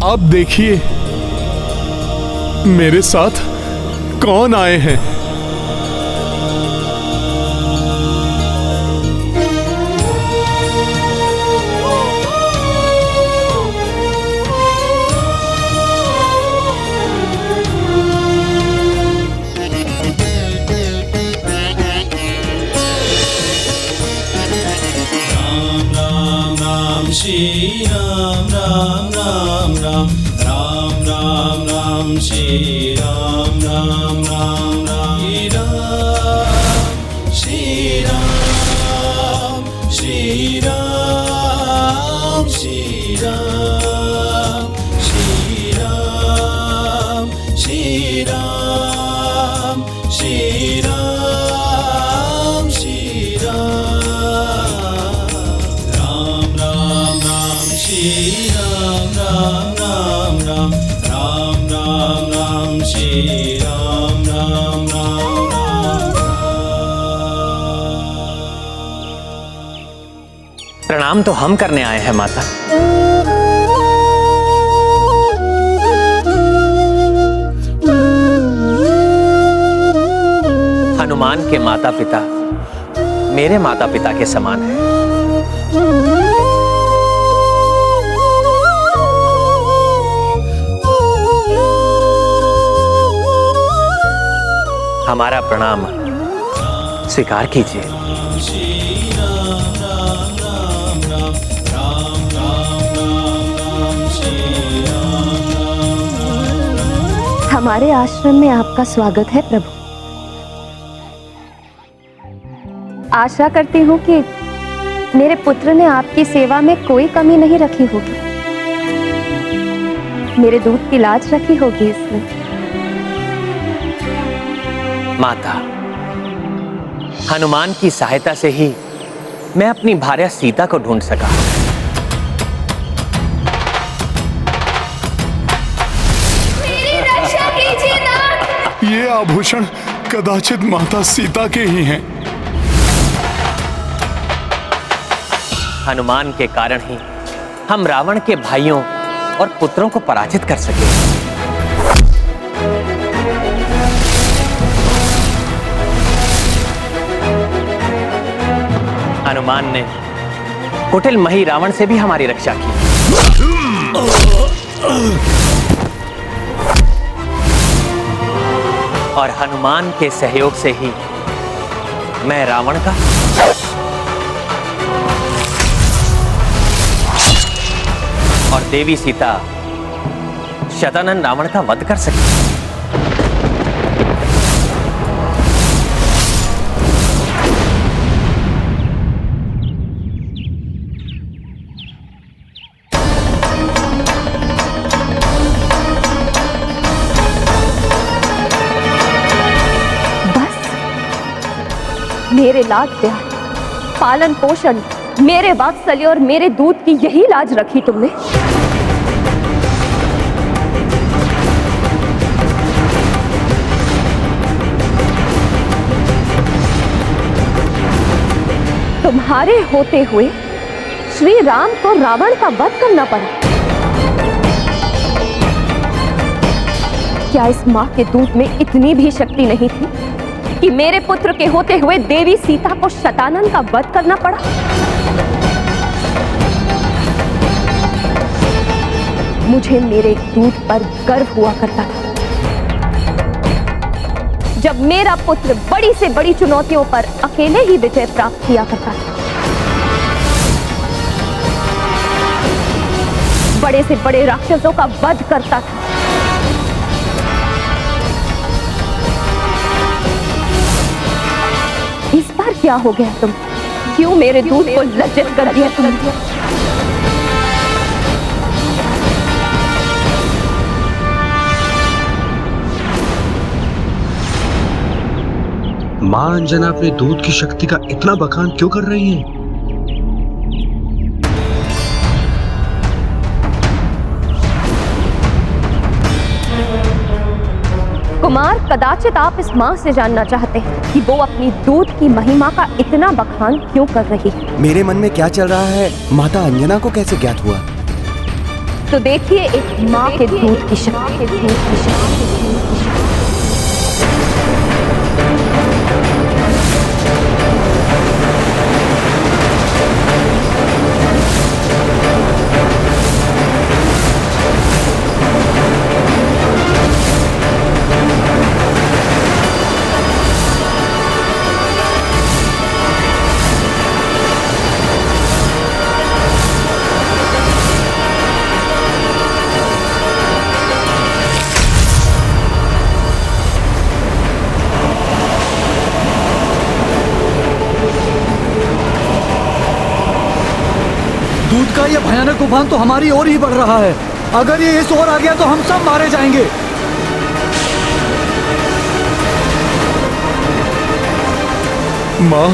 अब देखिए मेरे साथ कौन आए हैं। Shri Ram Ram Ram Ram Ram Ram Ram Shri Ram Ram Ram Ram Shri Ram Shri Ram Shri Ram Shri Ram Shri Ram Shri Ram Shri Ram Shri Ram Ram Ram Ram Ram Ram Ram Shri Ram Ram Ram Ram। प्रणाम तो हम करने आए हैं माता। हनुमान के माता पिता मेरे माता पिता के समान हैं। हमारा प्रणाम स्वीकार कीजिए। हमारे आश्रम में आपका स्वागत है प्रभु। आशा करती हूँ कि मेरे पुत्र ने आपकी सेवा में कोई कमी नहीं रखी होगी। मेरे दूध की लाज रखी होगी इसमें। माता, हनुमान की सहायता से ही मैं अपनी भार्या सीता को ढूंढ सका। मेरी रक्षा कीजिए नाथ। ये आभूषण कदाचित माता सीता के ही हैं। हनुमान के कारण ही हम रावण के भाइयों और पुत्रों को पराजित कर सके। हनुमान ने कुटिल मही रावण से भी हमारी रक्षा की। और हनुमान के सहयोग से ही मैं रावण का और देवी सीता शतानन रावण का वध कर सकी। मेरे लाड प्यार, पालन पोषण, मेरे वात्सल्य और मेरे दूध की यही लाज रखी तुमने। तुम्हारे होते हुए श्री राम को रावण का वध करना पड़ा। क्या इस मां के दूध में इतनी भी शक्ति नहीं थी कि मेरे पुत्र के होते हुए देवी सीता को शतानन का वध करना पड़ा? मुझे मेरे दूध पर गर्व हुआ करता था। जब मेरा पुत्र बड़ी से बड़ी चुनौतियों पर अकेले ही विजय प्राप्त किया करता था। बड़े से बड़े राक्षसों का वध करता था। इस बार क्या हो गया तुम? क्यों मेरे दूध को लज्जित कर दिया तुमने? मां अंजना अपने दूध की शक्ति का इतना बखान क्यों कर रही है? कुमार, कदाचित आप इस मां से जानना चाहते हैं कि वो अपनी दूध की महिमा का इतना बखान क्यों कर रही है। मेरे मन में क्या चल रहा है माता अंजना को कैसे ज्ञात हुआ? तो देखिए एक माँ के दूध की शक्ति। दूध का यह भयानक उफान तो हमारी ओर ही बढ़ रहा है। अगर ये इस ओर आ गया तो हम सब मारे जाएंगे। माँ,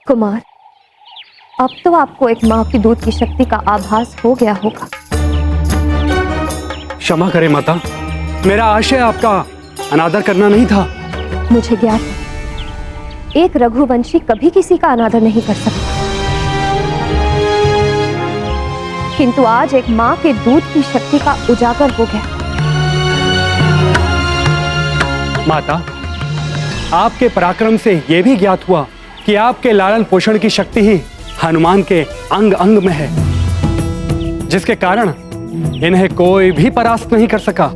कुमार, अब तो आपको एक माँ की दूध की शक्ति का आभास हो गया होगा। क्षमा करें माता, मेरा आशय आपका अनादर करना नहीं था। मुझे ज्ञात है, एक रघुवंशी कभी किसी का अनादर नहीं कर सकता, किंतु आज एक माँ के दूध की शक्ति का उजागर हो गया। माता, आपके पराक्रम से यह भी ज्ञात हुआ कि आपके लालन पोषण की शक्ति ही हनुमान के अंग अंग में है, जिसके कारण इन्हें कोई भी परास्त नहीं कर सका।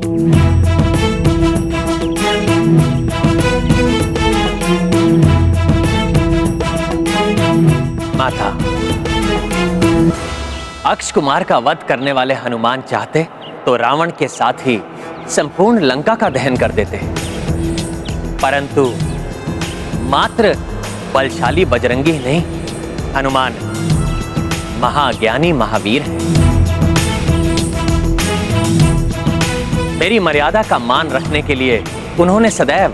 माता, अक्ष कुमार का वध करने वाले हनुमान चाहते तो रावण के साथ ही संपूर्ण लंका का दहन कर देते, परंतु मात्र बलशाली बजरंगी ही नहीं, हनुमान महाज्ञानी महावीर है। मेरी मर्यादा का मान रखने के लिए उन्होंने सदैव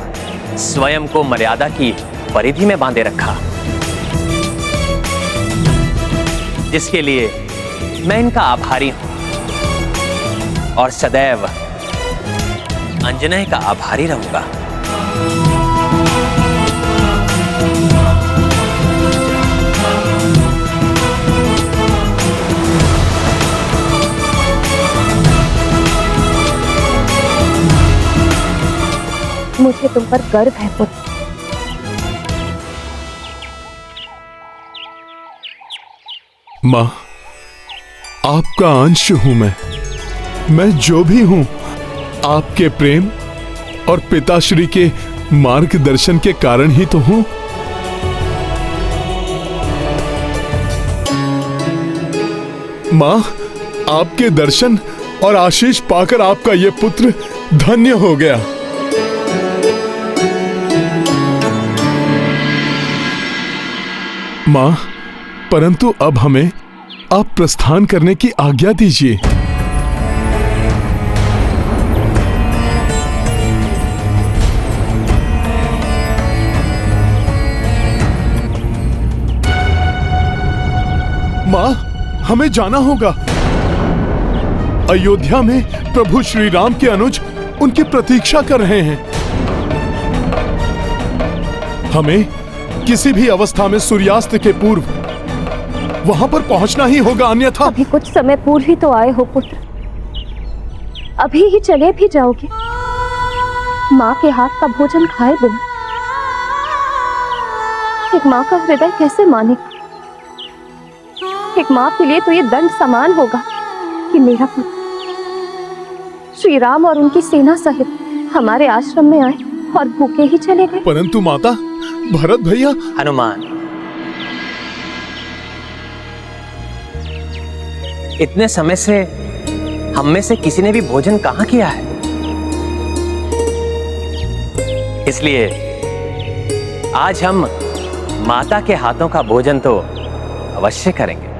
स्वयं को मर्यादा की परिधि में बांधे रखा, जिसके लिए मैं इनका आभारी हूं और सदैव अंजनय का आभारी रहूंगा। मुझे तुम पर गर्व है पुत्र। माँ, आपका अंश हूं मैं जो भी हूं आपके प्रेम और पिताश्री के मार्गदर्शन के कारण ही तो हूं। माँ, आपके दर्शन और आशीष पाकर आपका ये पुत्र धन्य हो गया। माँ, परंतु अब हमें आप प्रस्थान करने की आज्ञा दीजिए। माँ, हमें जाना होगा। अयोध्या में प्रभु श्री राम के अनुज उनकी प्रतीक्षा कर रहे हैं। हमें किसी भी अवस्था में सूर्यास्त के पूर्व वहां पर पहुंचना ही होगा, अन्यथा। अभी कुछ समय पूर्व ही तो आए हो पुत्र, अभी ही चले भी जाओगे? माँ के हाथ का भोजन खाए बिना एक माँ का हृदय कैसे मानेगा? एक माँ के लिए तो ये दंड समान होगा कि मेरा पुत्र श्री राम और उनकी सेना सहित हमारे आश्रम में आए और भूखे ही चले गए। परंतु माता, भरत भैया। हनुमान, इतने समय से हम में से किसी ने भी भोजन कहां किया है, इसलिए आज हम माता के हाथों का भोजन तो अवश्य करेंगे।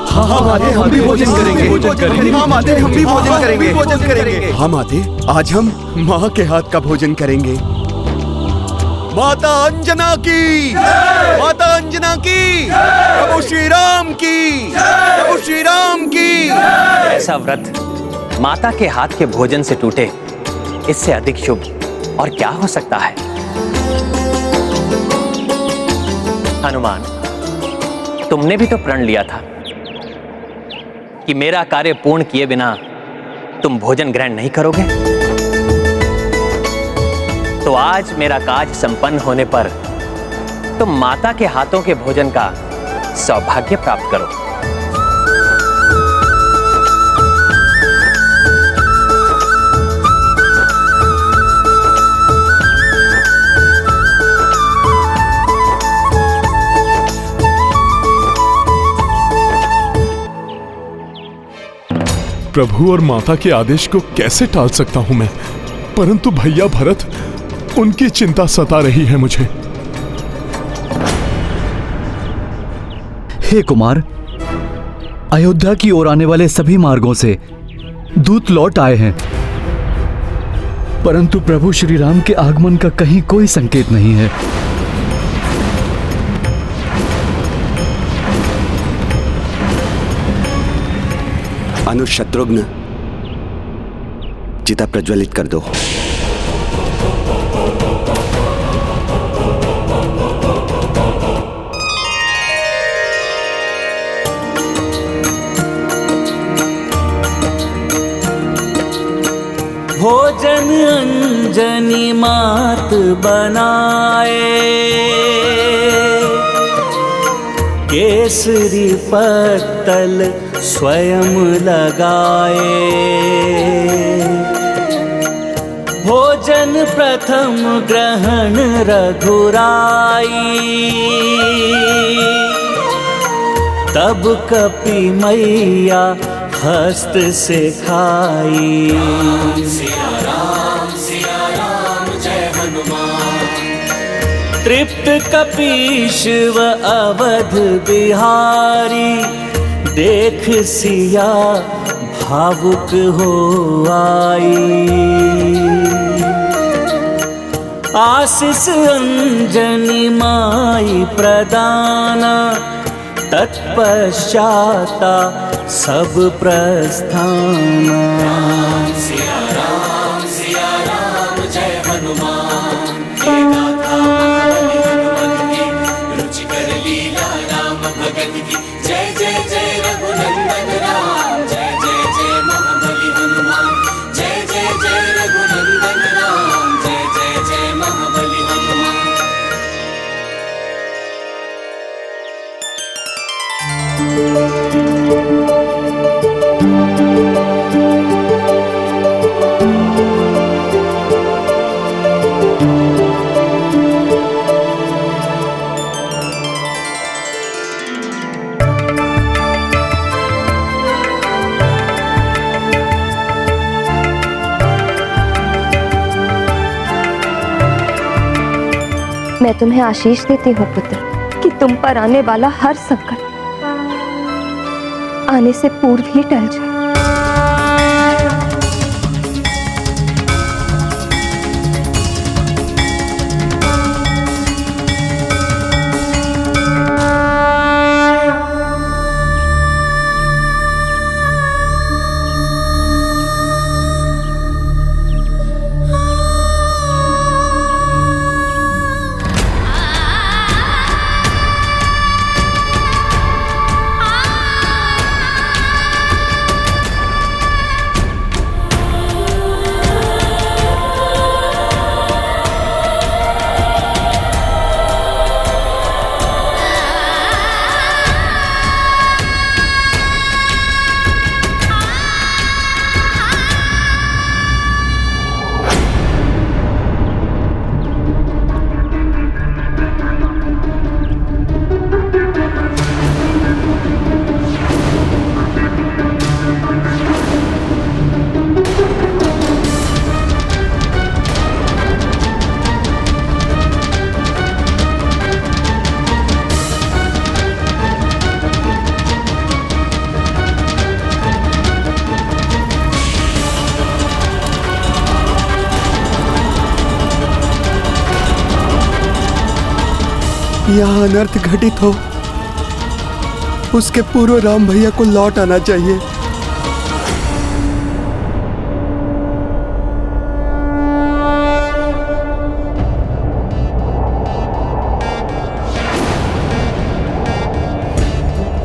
हाँ माते, हम भी भोजन करेंगे। हाँ माते, हम भी भोजन करेंगे। हाँ माते, आज हम माँ के हाथ का भोजन करेंगे। माता अंजना की, माता अंजना की, प्रभु श्री राम की, प्रभु श्री राम की। ऐसा व्रत माता के हाथ के भोजन से टूटे, इससे अधिक शुभ और क्या हो सकता है। हनुमान, तुमने भी तो प्रण लिया था कि मेरा कार्य पूर्ण किए बिना तुम भोजन ग्रहण नहीं करोगे। तो आज मेरा काज संपन्न होने पर तुम माता के हाथों के भोजन का सौभाग्य प्राप्त करो। प्रभु और माता के आदेश को कैसे टाल सकता हूं मैं, परंतु भैया भरत, उनकी चिंता सता रही है मुझे। हे कुमार, अयोध्या की ओर आने वाले सभी मार्गों से दूत लौट आए हैं, परंतु प्रभु श्री राम के आगमन का कहीं कोई संकेत नहीं है। अनुज शत्रुघ्न, चिता प्रज्वलित कर दो। भोजन अंजनी मात बनाए, केसरी पत्तल स्वयं लगाए। भोजन प्रथम ग्रहण रघुराई, तब कपि मैया हस्त से खाई। सिया राम जय हनुमान। तृप्त कपीश्व अवध बिहारी, देख सिया भावुक हो आई। आशीष अंजनी माई प्रदाना, तत्पश्चाता सब प्रस्थाना। सिया राम जय हनुमान। रुचिकर लीला राम भगत की, जय जय जय रघुनंदन राम। जय जय जय महाबली हनुमान, जय जय जय रघुनंदन राम। जय जय जय महाबली हनुमान। मैं तुम्हें आशीष देती हूँ पुत्र, कि तुम पर आने वाला हर संकट आने से पूर्व ही टल जाए। यहाँ अनर्थ घटित हो, उसके पूर्व राम भैया को लौट आना चाहिए।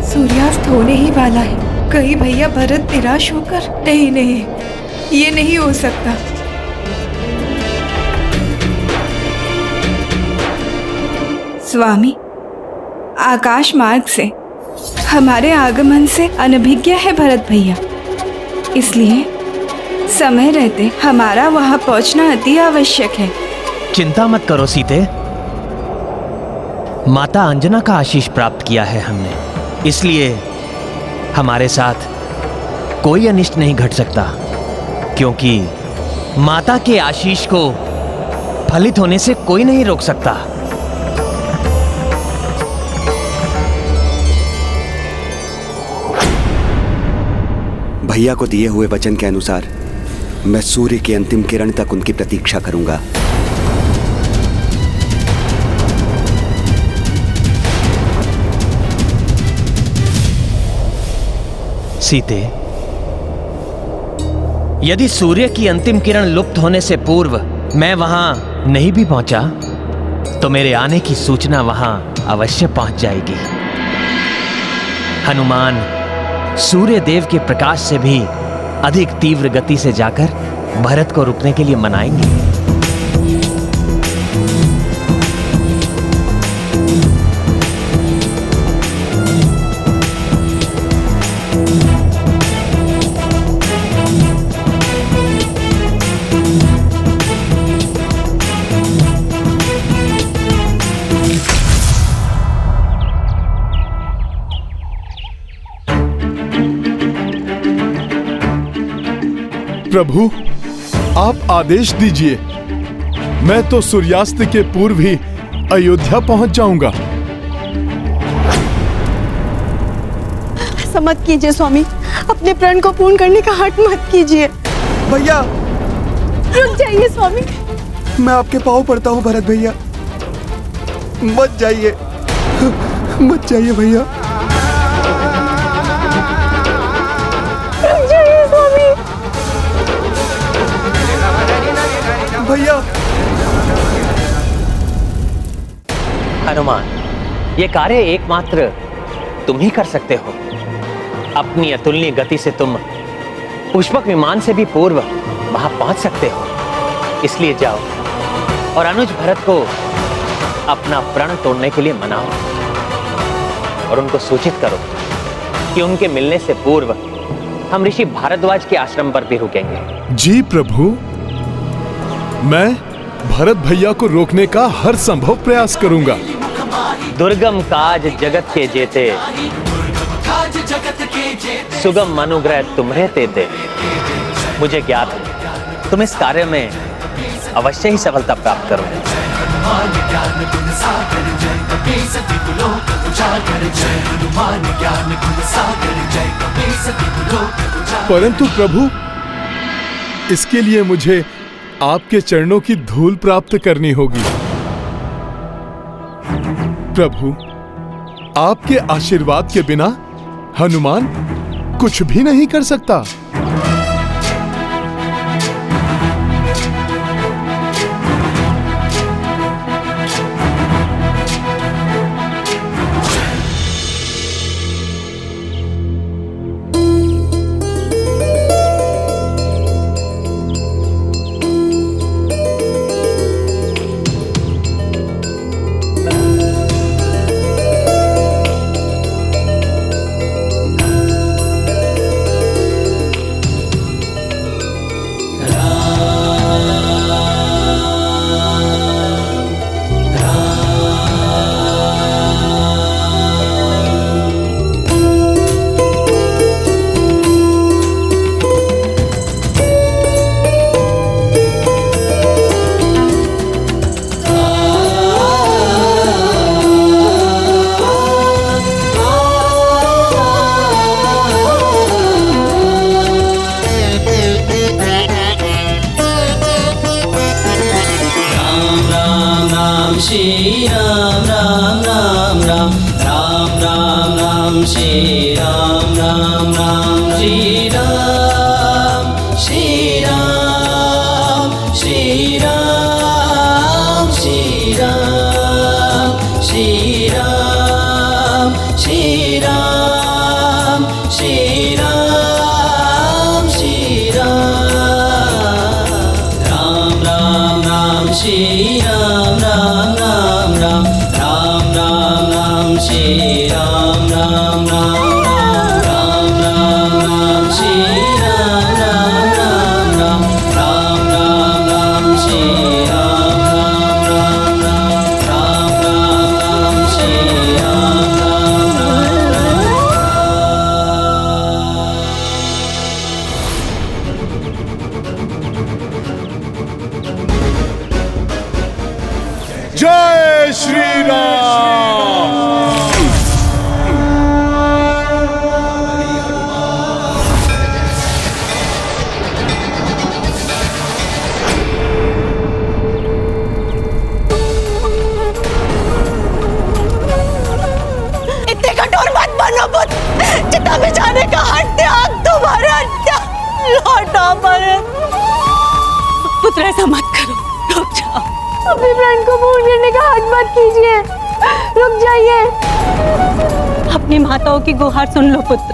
सूर्यास्त होने ही वाला है। कहीं भैया भरत निराश होकर? नहीं नहीं, ये नहीं हो सकता। स्वामी, आकाश मार्ग से हमारे आगमन से अनभिज्ञ है भरत भैया, इसलिए समय रहते हमारा वहां पहुंचना अति आवश्यक है। चिंता मत करो सीते, माता अंजना का आशीष प्राप्त किया है हमने, इसलिए हमारे साथ कोई अनिष्ट नहीं घट सकता, क्योंकि माता के आशीष को फलित होने से कोई नहीं रोक सकता। भैया को दिए हुए वचन के अनुसार मैं सूर्य की अंतिम किरण तक उनकी प्रतीक्षा करूंगा। सीते, यदि सूर्य की अंतिम किरण लुप्त होने से पूर्व मैं वहां नहीं भी पहुंचा, तो मेरे आने की सूचना वहां अवश्य पहुंच जाएगी। हनुमान सूर्य देव के प्रकाश से भी अधिक तीव्र गति से जाकर भरत को रुकने के लिए मनाएंगे। प्रभु, आप आदेश दीजिए, मैं तो सूर्यास्त के पूर्व ही अयोध्या पहुंच जाऊंगा। ऐसा मत कीजिए स्वामी, अपने प्रण को पूर्ण करने का हठ मत कीजिए। भैया, रुक जाइए स्वामी। मैं आपके पाँव पड़ता हूँ भरत भैया, मत जाइए, मत जाइए भैया। रुक जाइए स्वामी। भैया। हनुमान, ये कार्य एकमात्र तुम ही कर सकते हो। अपनी अतुलनीय गति से तुम पुष्पक विमान से भी पूर्व वहां पहुंच सकते हो, इसलिए जाओ और अनुज भरत को अपना प्रण तोड़ने के लिए मनाओ और उनको सूचित करो कि उनके मिलने से पूर्व हम ऋषि भारद्वाज के आश्रम पर भी रुकेंगे। जी प्रभु, मैं भरत भैया को रोकने का हर संभव प्रयास करूंगा। दुर्गम काज जगत के जेते, सुगम अनुग्रह तुम्हें तेते। मुझे ज्ञात है तुम इस कार्य में अवश्य ही सफलता प्राप्त करोगे। परंतु प्रभु, इसके लिए मुझे आपके चरणों की धूल प्राप्त करनी होगी। प्रभु, आपके आशीर्वाद के बिना हनुमान कुछ भी नहीं कर सकता। राम श्री राम राम राम राम राम राम राम श्री राम राम राम श्री राम श्री राम श्री राम श्री राम श्री राम श्री राम श्री राम श्री राम राम राम श्री राम राम राम राम राम राम राम श्री राम राम राम राम राम राम श्री राम राम राम राम राम राम राम श्री राम राम राम राम राम राम श्री राम राम जय श्री राम। इतने कठोर मत बनो पुत्र, चिता में जाने का हट त्याग तुम्हारा लौटा भरत। पुत्र ऐसा मत करो, रुक जाओ। अपने प्राण को भूल करने का हट मत कीजिए, रुक जाइए। अपनी माताओं की गुहार सुन लो पुत्र,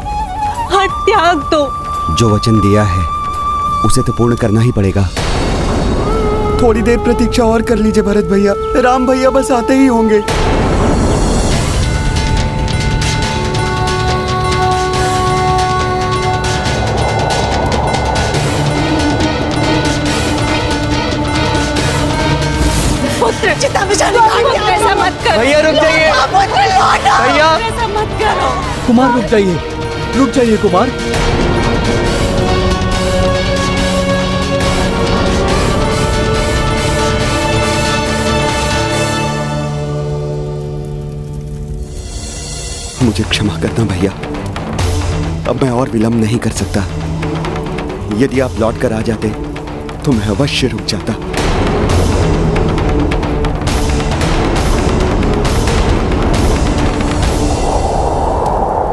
हट त्याग दो। जो वचन दिया है उसे तो पूर्ण करना ही पड़ेगा। थोड़ी देर प्रतीक्षा और कर लीजिए भरत भैया, राम भैया बस आते ही होंगे। पुत्र चिता में जाने का हट त्याग, ऐसा मत करो। भैया रुक जाइए। पुत्र लौटो, भैया। ऐसा मत करो। कुमार रुक जाइए कुमार। मुझे क्षमा करना भैया, अब मैं और विलंब नहीं कर सकता। यदि आप लौट कर आ जाते तो मैं अवश्य रुक जाता।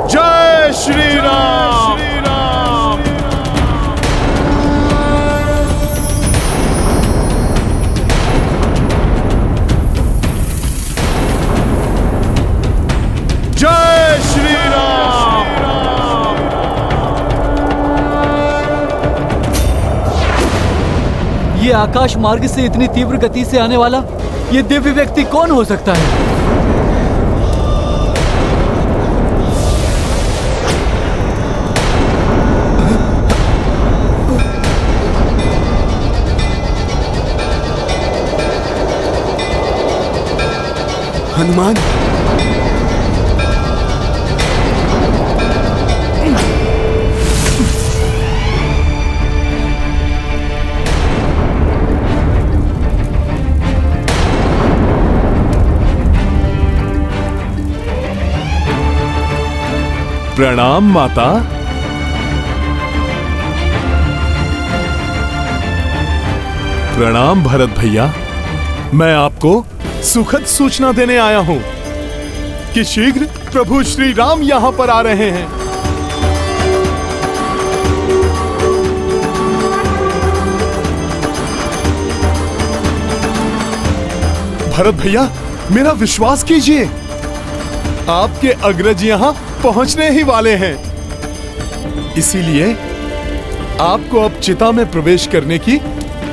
जय श्री राम। जय श्री राम। ये आकाश मार्ग से इतनी तीव्र गति से आने वाला ये दिव्य व्यक्ति कौन हो सकता है? हनुमान, प्रणाम माता। प्रणाम भरत भैया, मैं आपको सुखद सूचना देने आया हूं कि शीघ्र प्रभु श्री राम यहां पर आ रहे हैं। भरत भैया, मेरा विश्वास कीजिए, आपके अग्रज यहां पहुंचने ही वाले हैं। इसीलिए आपको अब चिता में प्रवेश करने की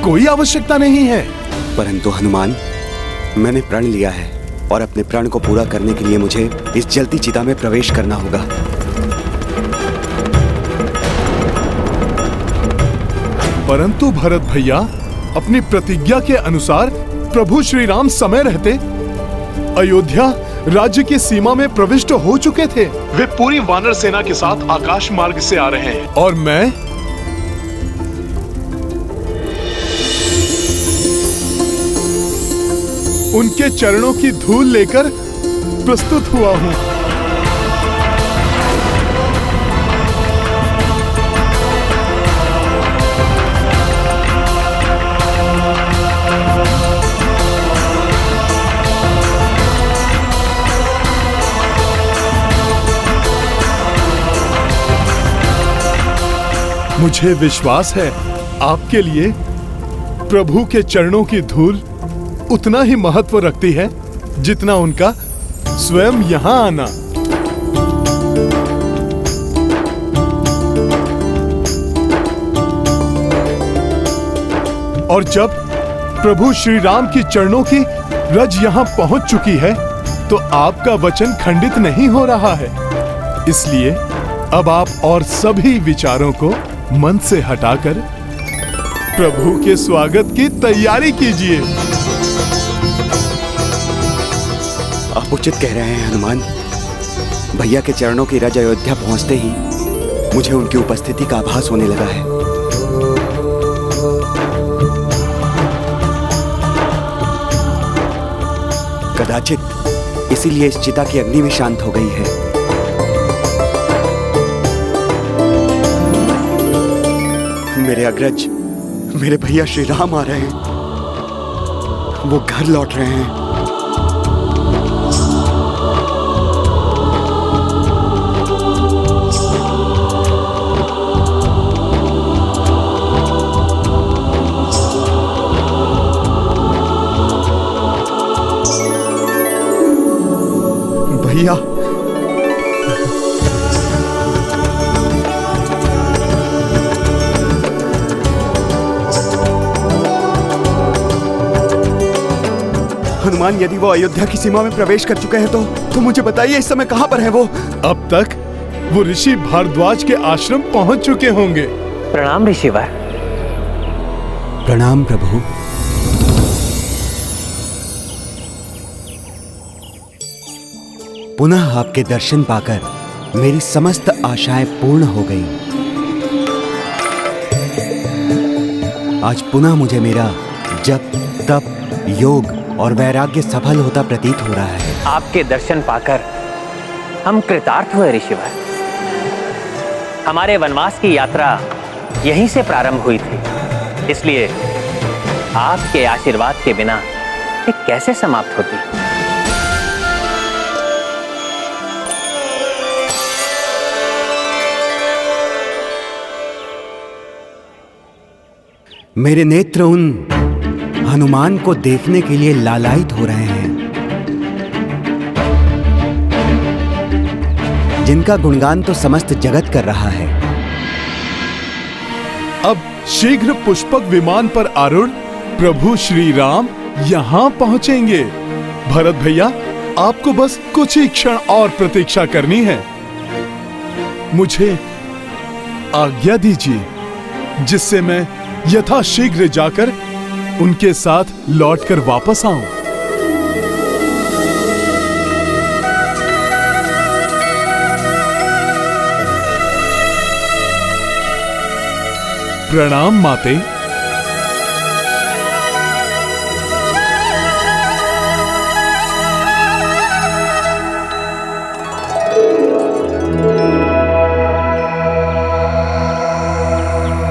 कोई आवश्यकता नहीं है। परंतु हनुमान, मैंने प्रण लिया है और अपने प्रण को पूरा करने के लिए मुझे इस जलती चिता में प्रवेश करना होगा। परंतु भरत भैया, अपनी प्रतिज्ञा के अनुसार प्रभु श्री राम समय रहते अयोध्या राज्य की सीमा में प्रविष्ट हो चुके थे। वे पूरी वानर सेना के साथ आकाश मार्ग से आ रहे हैं और मैं उनके चरणों की धूल लेकर प्रस्तुत हुआ हूं। मुझे विश्वास है आपके लिए प्रभु के चरणों की धूल उतना ही महत्व रखती है जितना उनका स्वयं यहाँ आना। और जब प्रभु श्री राम की चरणों की रज यहाँ पहुंच चुकी है तो आपका वचन खंडित नहीं हो रहा है। इसलिए अब आप और सभी विचारों को मन से हटाकर प्रभु के स्वागत की तैयारी कीजिए। आप उचित कह रहे हैं हनुमान। भैया के चरणों की रज अयोध्या पहुंचते ही मुझे उनकी उपस्थिति का आभास होने लगा है। कदाचित इसीलिए इस चिता की अग्नि भी शांत हो गई है। मेरे अग्रज, मेरे भैया श्री राम आ रहे हैं। वो घर लौट रहे हैं। भैया, हनुमान, यदि वो अयोध्या की सीमा में प्रवेश कर चुके हैं तो मुझे बताइए इस समय कहां पर है वो? अब तक वो ऋषि भारद्वाज के आश्रम पहुंच चुके होंगे। प्रणाम ऋषिवर। प्रणाम प्रभु। पुनः आपके दर्शन पाकर मेरी समस्त आशाएं पूर्ण हो गई। आज पुनः मुझे मेरा जप, तप, योग और वैराग्य सफल होता प्रतीत हो रहा है। आपके दर्शन पाकर हम कृतार्थ हुए ऋषिवर। हमारे वनवास की यात्रा यहीं से प्रारंभ हुई थी, इसलिए आपके आशीर्वाद के बिना ये कैसे समाप्त होती। मेरे नेत्र उन हनुमान को देखने के लिए लालायित हो रहे हैं जिनका गुणगान तो समस्त जगत कर रहा है। अब शीघ्र पुष्पक विमान पर आरूढ़ प्रभु श्री राम यहाँ पहुंचेंगे। भरत भैया, आपको बस कुछ ही क्षण और प्रतीक्षा करनी है। मुझे आज्ञा दीजिए जिससे मैं यथाशीघ्र जाकर उनके साथ लौटकर वापस आऊं। प्रणाम माते।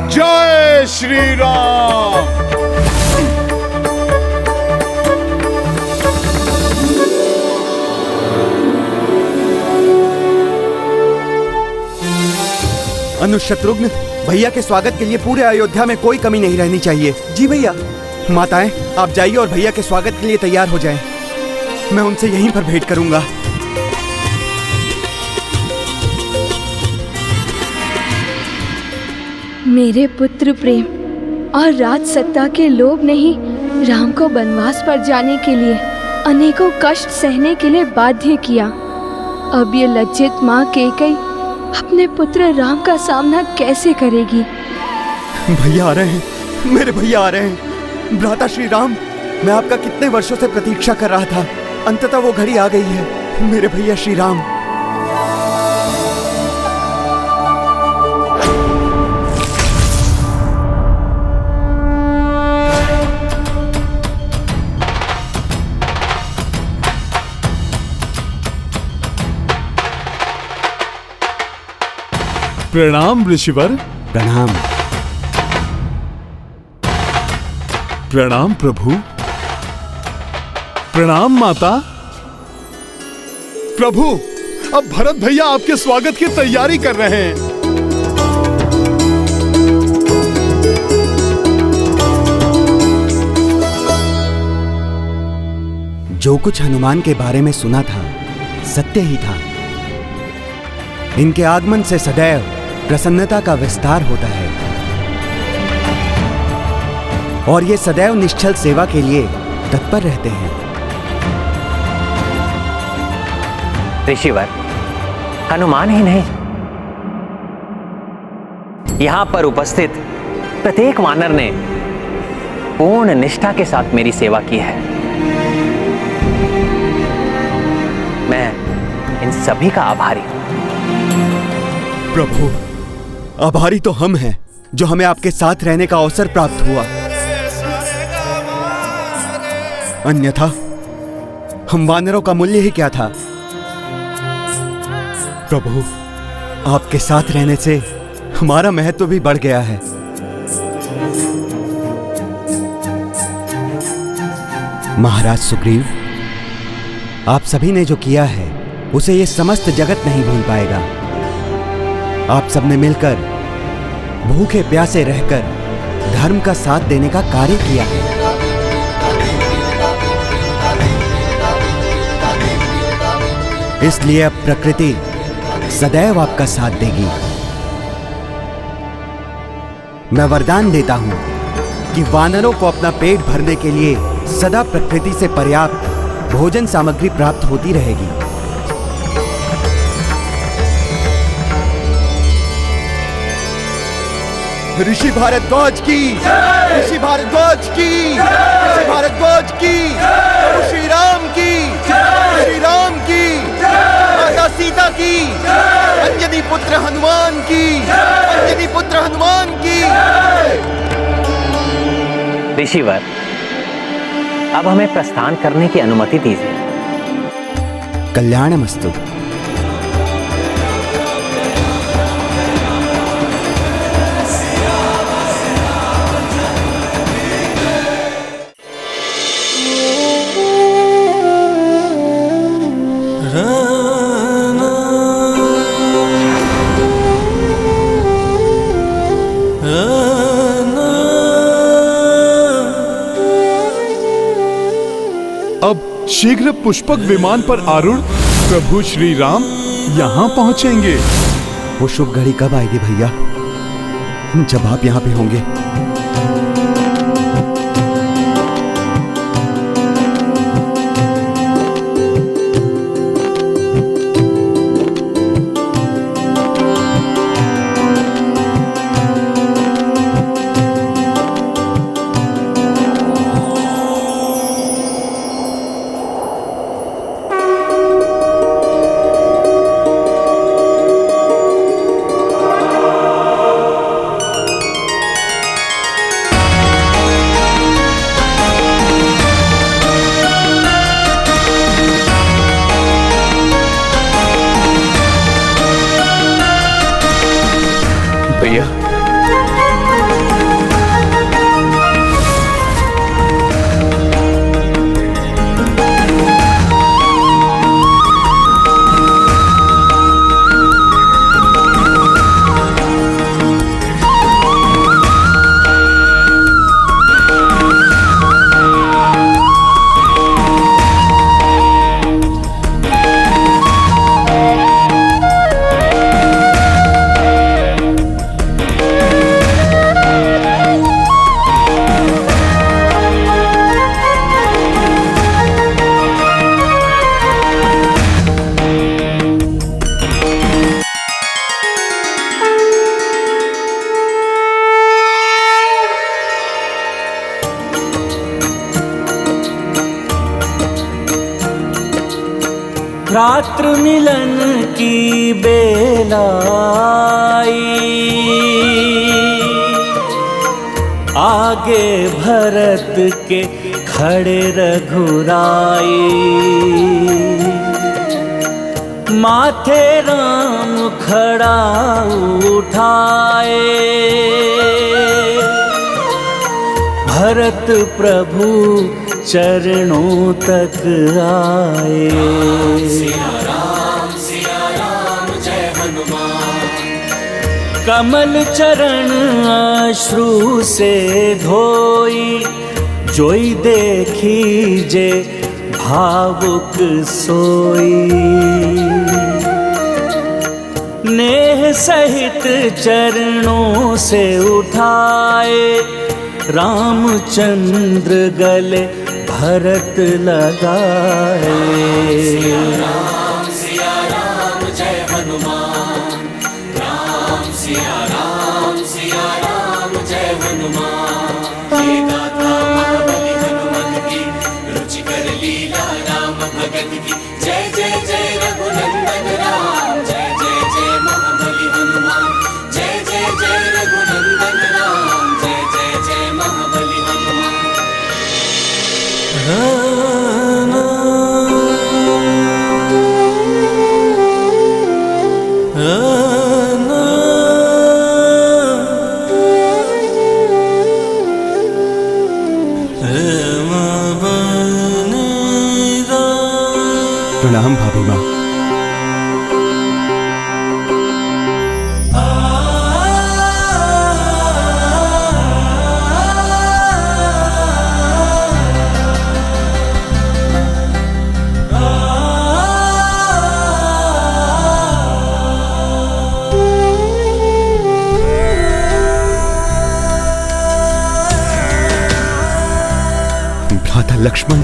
जय श्री राम। अनुशत्रुघ्न, भैया के स्वागत के लिए पूरे अयोध्या में कोई कमी नहीं रहनी चाहिए। जी भैया। माताएं, आप जाइए और भैया के स्वागत के लिए तैयार हो जाएं। मैं उनसे यहीं पर भेंट करूंगा। मेरे पुत्र प्रेम और राज सत्ता के लोभ ने ही राम को वनवास पर जाने के लिए अनेकों कष्ट सहने के लिए बाध्य किया। अब ये लज्जित माँ कैकेयी अपने पुत्र राम का सामना कैसे करेगी? भैया आ रहे हैं, मेरे भैया आ रहे हैं। भ्राता श्री राम, मैं आपका कितने वर्षों से प्रतीक्षा कर रहा था। अंततः वो घड़ी आ गई है। मेरे भैया श्री राम। प्रणाम ऋषिवर। प्रणाम। प्रणाम प्रभु। प्रणाम माता। प्रभु, अब भरत भैया आपके स्वागत की तैयारी कर रहे हैं। जो कुछ हनुमान के बारे में सुना था सत्य ही था। इनके आगमन से सदैव प्रसन्नता का विस्तार होता है और ये सदैव निश्चल सेवा के लिए तत्पर रहते हैं। ऋषिवर, हनुमान ही नहीं, यहां पर उपस्थित प्रत्येक वानर ने पूर्ण निष्ठा के साथ मेरी सेवा की है। मैं इन सभी का आभारी हूं। प्रभु, आभारी तो हम हैं जो हमें आपके साथ रहने का अवसर प्राप्त हुआ। अन्यथा हम वानरों का मूल्य ही क्या था। प्रभु, आपके साथ रहने से हमारा महत्व भी बढ़ गया है। महाराज सुग्रीव, आप सभी ने जो किया है उसे ये समस्त जगत नहीं भूल पाएगा। आप सबने मिलकर भूखे प्यासे रहकर धर्म का साथ देने का कार्य किया है। इसलिए अब प्रकृति सदैव आपका साथ देगी। मैं वरदान देता हूं कि वानरों को अपना पेट भरने के लिए सदा प्रकृति से पर्याप्त भोजन सामग्री प्राप्त होती रहेगी। ऋषि भारद्वाज की, ऋषि भारद्वाज की, ऋषि भारद्वाज की, प्रभु श्री राम की, श्री राम की, माता सीता की, अंजनी पुत्र हनुमान की, अंजनी पुत्र हनुमान की। ऋषिवर, अब हमें प्रस्थान करने की अनुमति दीजिए। कल्याणमस्तु। शीघ्र पुष्पक विमान पर आरूढ़ प्रभु श्री राम यहाँ पहुँचेंगे। वो शुभ घड़ी कब आएगी भैया, जब आप यहाँ पे होंगे? रात्र मिलन की बेलाई, आगे भरत के खड़े रघुराई, माथे राम खड़ा उठाए, भरत प्रभु चरणों तक आए। सिया राम जय हनुमान। कमल चरण अश्रु से धोई, जोई देखी जे भावुक सोई, नेह सहित चरणों से उठाए, रामचंद्र गले भरत लगाए। राम सिया राम जय हनुमान, राम सिया राम जय हनुमान। ये गाथा महाबली हनुमत की, रुचिकर लीला राम भगत की। जय जय जय रघुनंदन राम, जय जय जय महाबली हनुमान। जय जय जय रघुनंदन राम, जय जय जय महाबली हनुमान। प्रणाम भाभी माँ। भ्राता लक्ष्मण,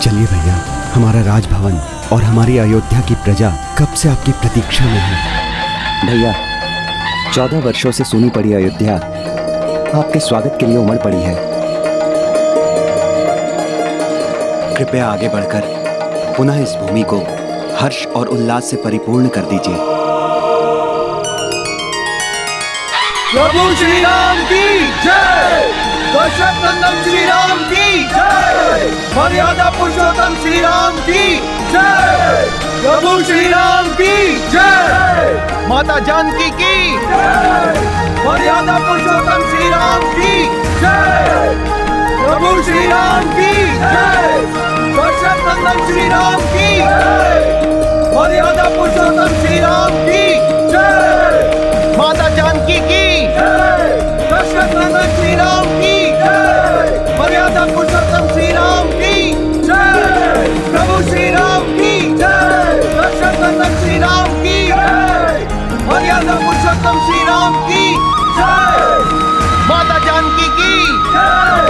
चलिए भैया, हमारा राजभवन और हमारी अयोध्या की प्रजा कब से आपकी प्रतीक्षा में है। भैया, 14 वर्षों से सुनी पड़ी अयोध्या आपके स्वागत के लिए उमड़ पड़ी है। कृपया आगे बढ़कर पुनः इस भूमि को हर्ष और उल्लास से परिपूर्ण कर दीजिए। प्रभु श्री राम की जय, दशरथ नंदन श्री राम की जय, मर्यादा पुरुषोत्तम श्री राम की जय, प्रभु श्री राम की जय, माता जानकी की जय, मर्यादा पुरुषोत्तम श्री राम की जय, प्रभु श्री राम की जय, दशरथ नंदन श्री राम की जय, मर्यादा पुरुषोत्तम श्री राम की जय, माता जानकी की जय, दशरथ नंदन श्री राम की जय, मर्यादा पुरुषोत्तम श्री राम की जय, प्रभु श्री राम की जय, दशरथ नंदन श्री राम की जय, मर्यादा पुरुषोत्तम श्री राम की जय, माता जानकी की जय,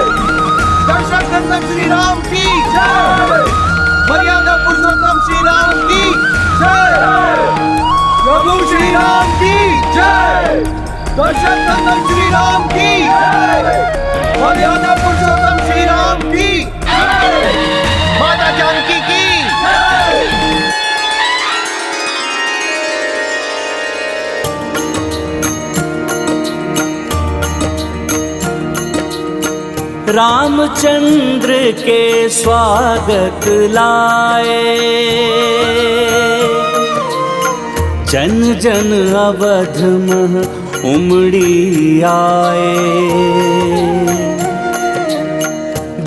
दशरथ नंदन श्री राम की जय, मर्यादा पुरुषोत्तम श्री राम की जय, प्रभु श्री राम की जय, दशरथ नंदन श्री राम की जय, मर्यादा पुरुषोत्तम श्री राम की जय, माता जानकी की जय। रामचंद्र के स्वागत लाए, जन जन अवध मह उमड़ी आए।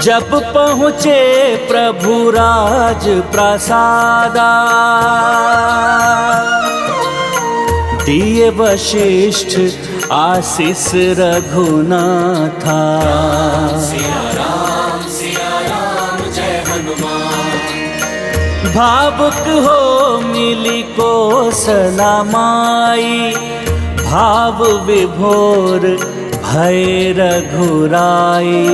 जब पहुँचे प्रभु राज प्रसादा, दिए वशिष्ठ आशीष रघुनाथा। सिया राम जय हनुमान। भावुक हो मिली कौशला माई, भाव विभोर भय रघुराई।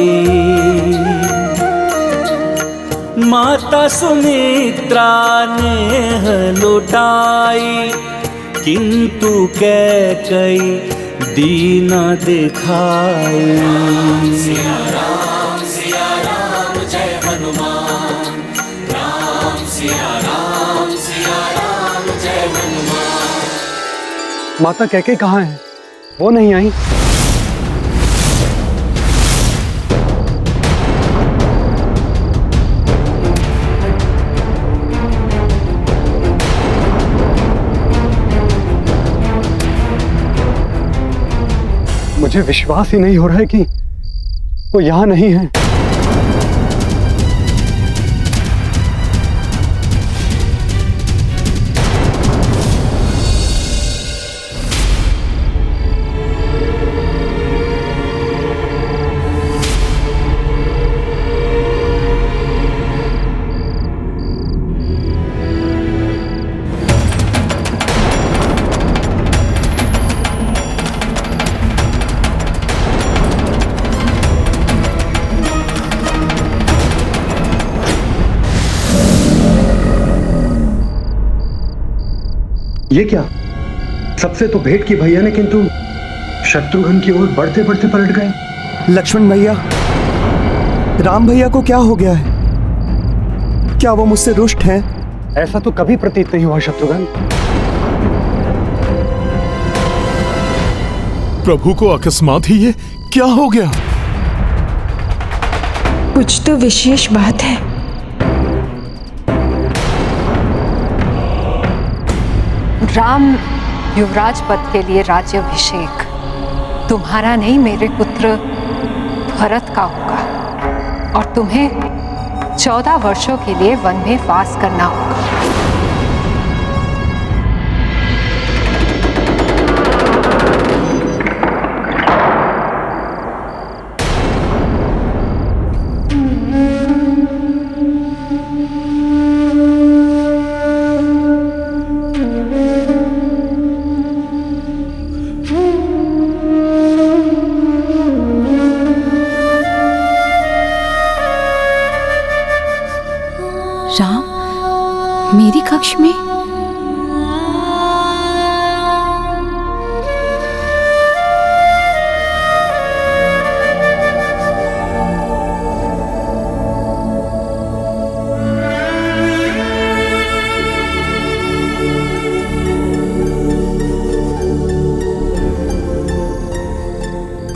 माता सुमित्रा ने लुटाई, किंतु कैकई दीन दिखाई। सिया राम जय हनुमान। राम सिया राम जय हनुमान। माता कैकेयी कहाँ है? वो नहीं आई। मुझे विश्वास ही नहीं हो रहा है कि वो यहां नहीं है। ये क्या? सबसे तो भेंट की भैया ने, किंतु शत्रुघ्न की ओर बढ़ते बढ़ते पलट गए। लक्ष्मण भैया, राम भैया को क्या हो गया है? क्या वो मुझसे रुष्ट हैं? ऐसा तो कभी प्रतीत नहीं हुआ शत्रुघ्न। प्रभु को अकस्मात ही ये क्या हो गया? कुछ तो विशेष बात है। राम युवराज पद के लिए राज्याभिषेक तुम्हारा नहीं, मेरे पुत्र भरत का होगा और तुम्हें 14 वर्षों के लिए वन में वास करना होगा। राम मेरी कक्ष में?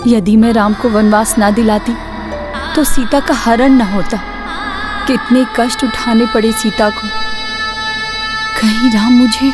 यदि मैं राम को वनवास ना दिलाती तो सीता का हरण न होता। कितने कष्ट उठाने पड़े सीता को। कहीं राम मुझे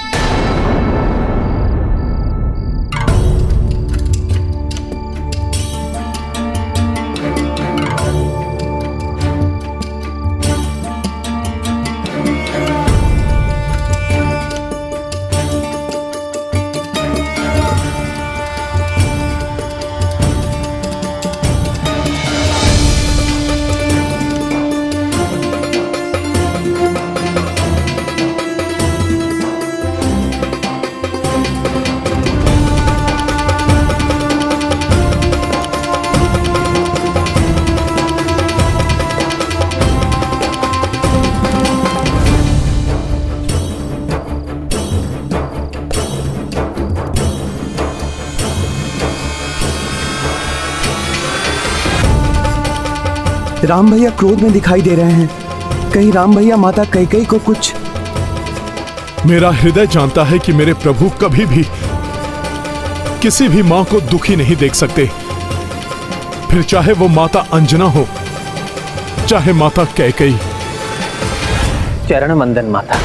राम भैया क्रोध में दिखाई दे रहे हैं। कहीं राम भैया माता कैकेयी को कुछ? मेरा हृदय जानता है कि मेरे प्रभु कभी भी किसी भी मां को दुखी नहीं देख सकते, फिर चाहे वो माता अंजना हो चाहे माता कैकेयी। चरण वंदन माता।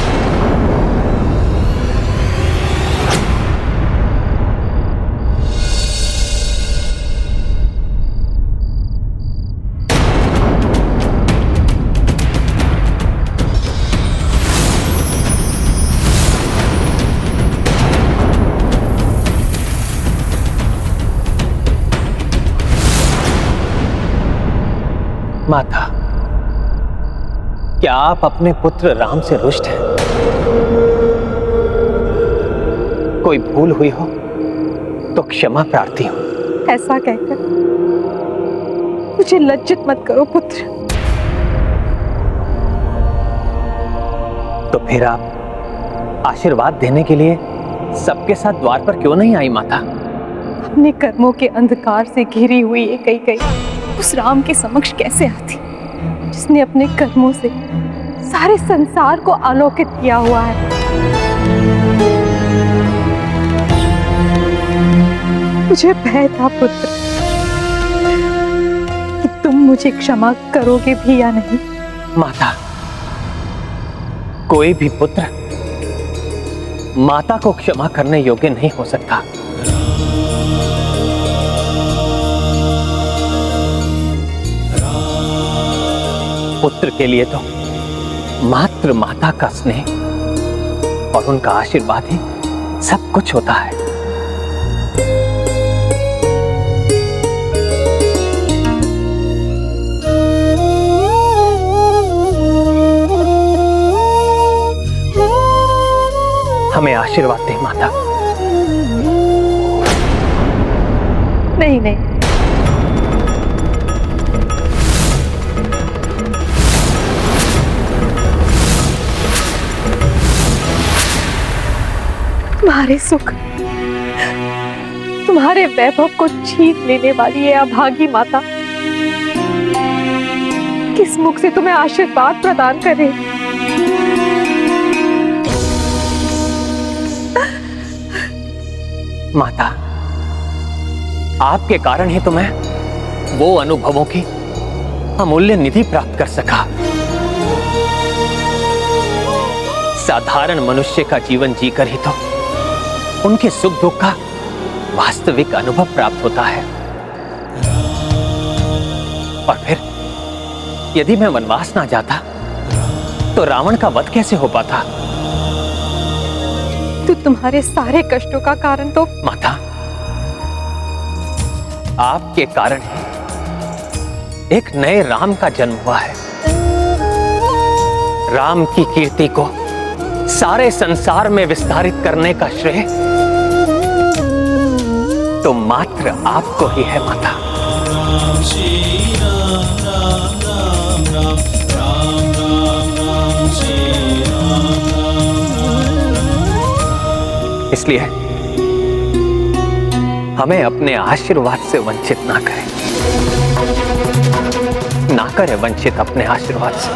माता, क्या आप अपने पुत्र राम से रुष्ट हैं? कोई भूल हुई हो तो क्षमा प्रार्थी हूं। ऐसा कहकर मुझे लज्जित मत करो पुत्र। तो फिर आप आशीर्वाद देने के लिए सबके साथ द्वार पर क्यों नहीं आई माता? अपने कर्मों के अंधकार से घिरी हुई ये कैकेयी उस राम के समक्ष कैसे आती, जिसने अपने कर्मों से सारे संसार को आलोकित किया हुआ है। मुझे भय था पुत्र कि तुम मुझे क्षमा करोगे भी या नहीं। माता, कोई भी पुत्र माता को क्षमा करने योग्य नहीं हो सकता। पुत्र के लिए तो मात्र माता का स्नेह और उनका आशीर्वाद ही सब कुछ होता है। हमें आशीर्वाद दे माता। नहीं नहीं, तुम्हारे सुख, तुम्हारे वैभव को छीन लेने वाली है अभागी माता किस मुख से तुम्हें आशीर्वाद प्रदान करे। माता, आपके कारण ही तो मैं वो अनुभवों की अमूल्य निधि प्राप्त कर सका। साधारण मनुष्य का जीवन जीकर ही तो उनके सुख दुख का वास्तविक अनुभव प्राप्त होता है। और फिर यदि मैं वनवास ना जाता तो रावण का वध कैसे हो पाता? तो तुम्हारे सारे कष्टों का कारण तो माता, आपके कारण ही एक नए राम का जन्म हुआ है। राम की कीर्ति को सारे संसार में विस्तारित करने का श्रेय तो मात्र आपको ही है माता। श्री राम राम राम राम राम राम राम श्री राम राम। इसलिए हमें अपने आशीर्वाद से वंचित ना करें, ना करें वंचित अपने आशीर्वाद से।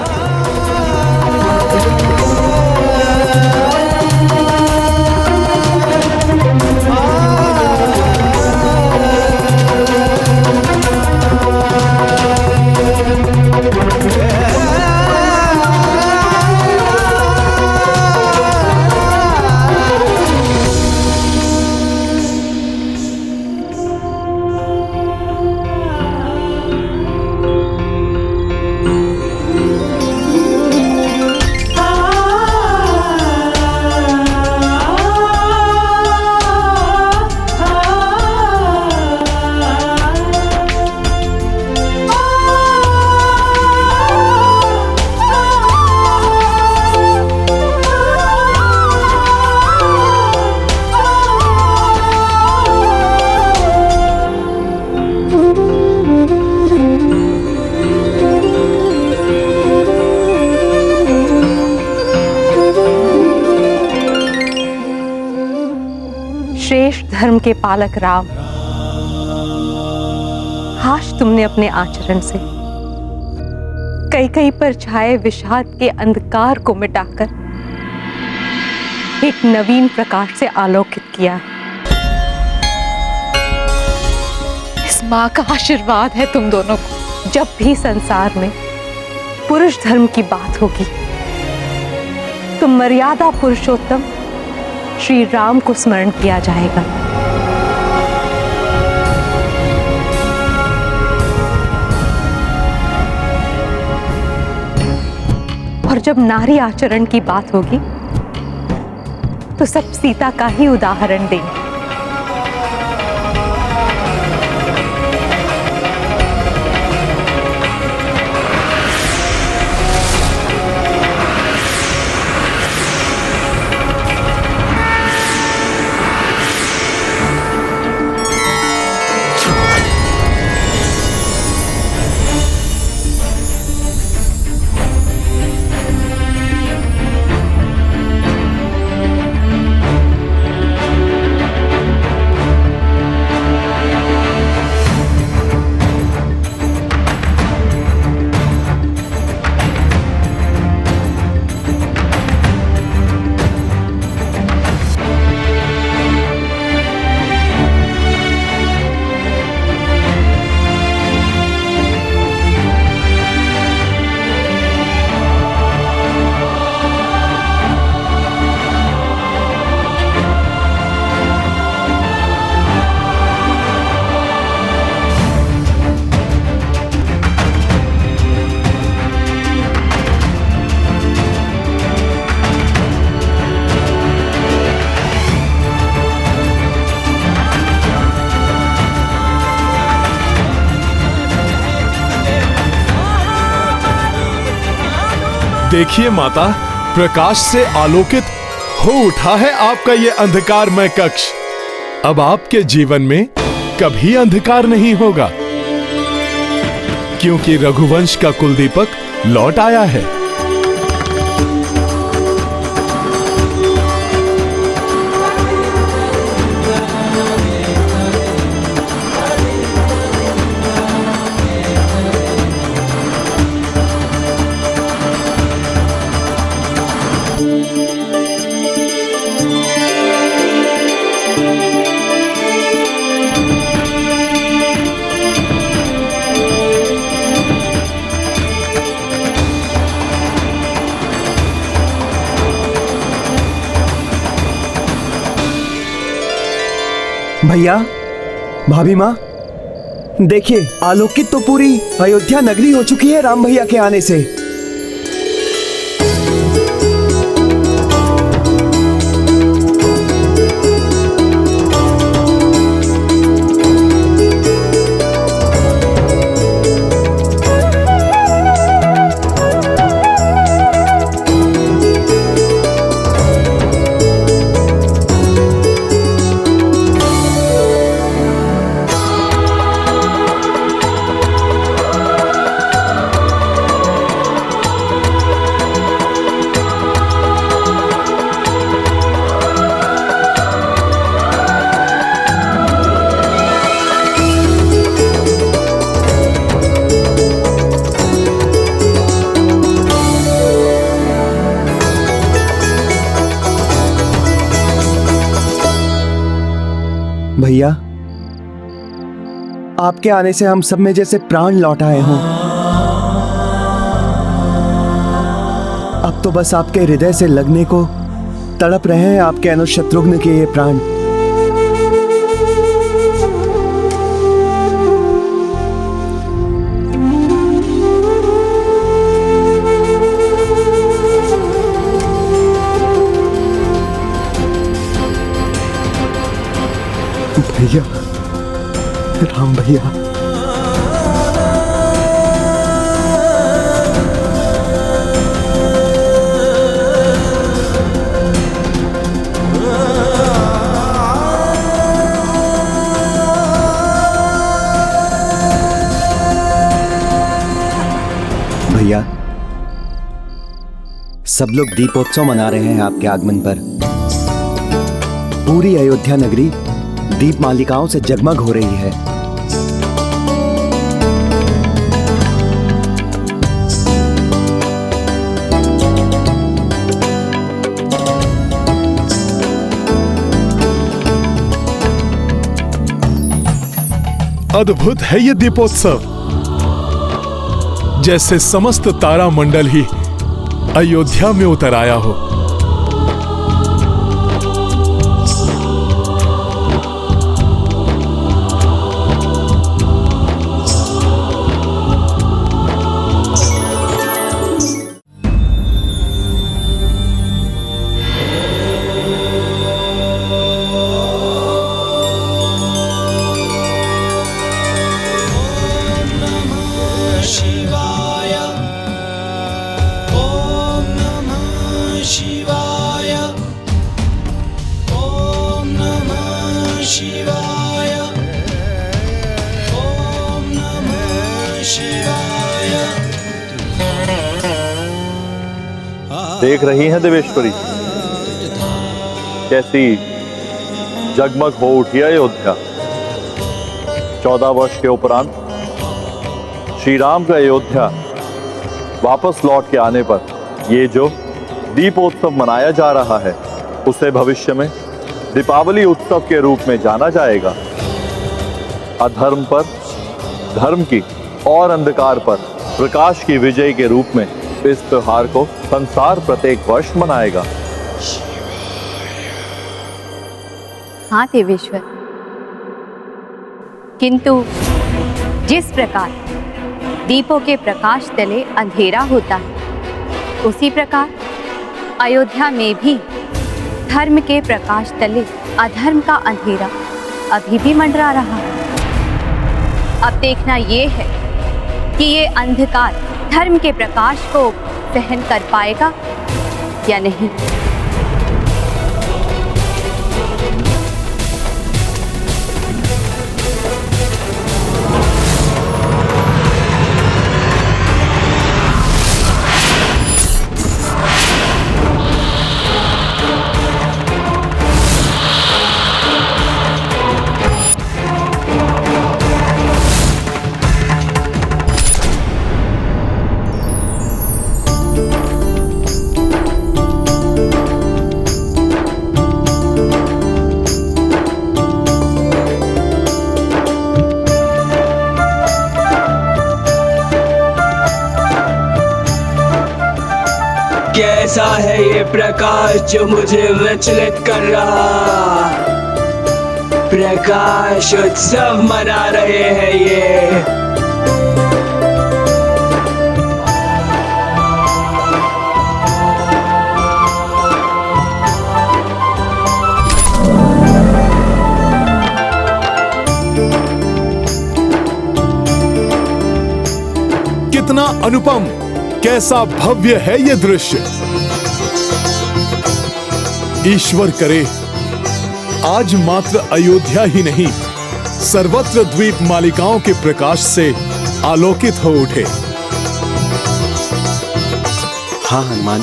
श्रेष्ठ धर्म के पालक राम, आज तुमने अपने आचरण से कैकेयी पर छाए विषाद के अंधकार को मिटाकर एक नवीन प्रकाश से आलोकित किया। इस मां का आशीर्वाद है तुम दोनों को। जब भी संसार में पुरुष धर्म की बात होगी तो मर्यादा पुरुषोत्तम श्री राम को स्मरण किया जाएगा। और जब नारी आचरण की बात होगी तो सब सीता का ही उदाहरण देंगे। देखिए माता, प्रकाश से आलोकित हो उठा है आपका ये अंधकारमय कक्ष। अब आपके जीवन में कभी अंधकार नहीं होगा, क्योंकि रघुवंश का कुलदीपक लौट आया है। भैया, भाभी माँ, देखिए आलोकित तो पूरी अयोध्या नगरी हो चुकी है राम भैया के आने से। भैया, आपके आने से हम सब में जैसे प्राण लौट आए हों। अब तो बस आपके हृदय से लगने को तड़प रहे हैं आपके अनुज शत्रुघ्न के ये प्राण। भैया, राम भैया, भैया, सब लोग दीपोत्सव मना रहे हैं आपके आगमन पर। पूरी अयोध्या नगरी दीप मालिकाओं से जगमग हो रही है। अद्भुत है ये दीपोत्सव, जैसे समस्त तारा मंडल ही अयोध्या में उतर आया हो। देख रही हैं देवेश्वरी, कैसी जगमग हो उठी अयोध्या। 14 वर्ष के उपरांत श्री राम का अयोध्या वापस लौट के आने पर ये जो दीपोत्सव मनाया जा रहा है, उसे भविष्य में दीपावली उत्सव के रूप में जाना जाएगा। अधर्म पर धर्म की और अंधकार पर प्रकाश की विजय के रूप में इस त्योहार को संसार प्रत्येक वर्ष मनाएगा। हाँ देवेश्वर, किंतु जिस प्रकार दीपों के प्रकाश तले अंधेरा होता है, उसी प्रकार अयोध्या में भी धर्म के प्रकाश तले अधर्म का अंधेरा अभी भी मंडरा रहा है। अब देखना ये है कि ये अंधकार धर्म के प्रकाश को सहन कर पाएगा या नहीं। कैसा है ये प्रकाश जो मुझे विचलित कर रहा। प्रकाश उत्सव मना रहे हैं ये। कितना अनुपम, कैसा भव्य है ये दृश्य। ईश्वर करे आज मात्र अयोध्या ही नहीं, सर्वत्र द्वीप मालिकाओं के प्रकाश से आलोकित हो उठे। हाँ हनुमान,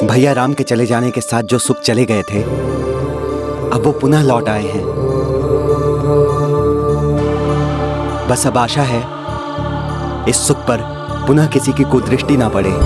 भैया राम के चले जाने के साथ जो सुख चले गए थे, अब वो पुनः लौट आए हैं। बस अब आशा है इस सुख पर पुनः किसी की कुदृष्टि ना पड़े।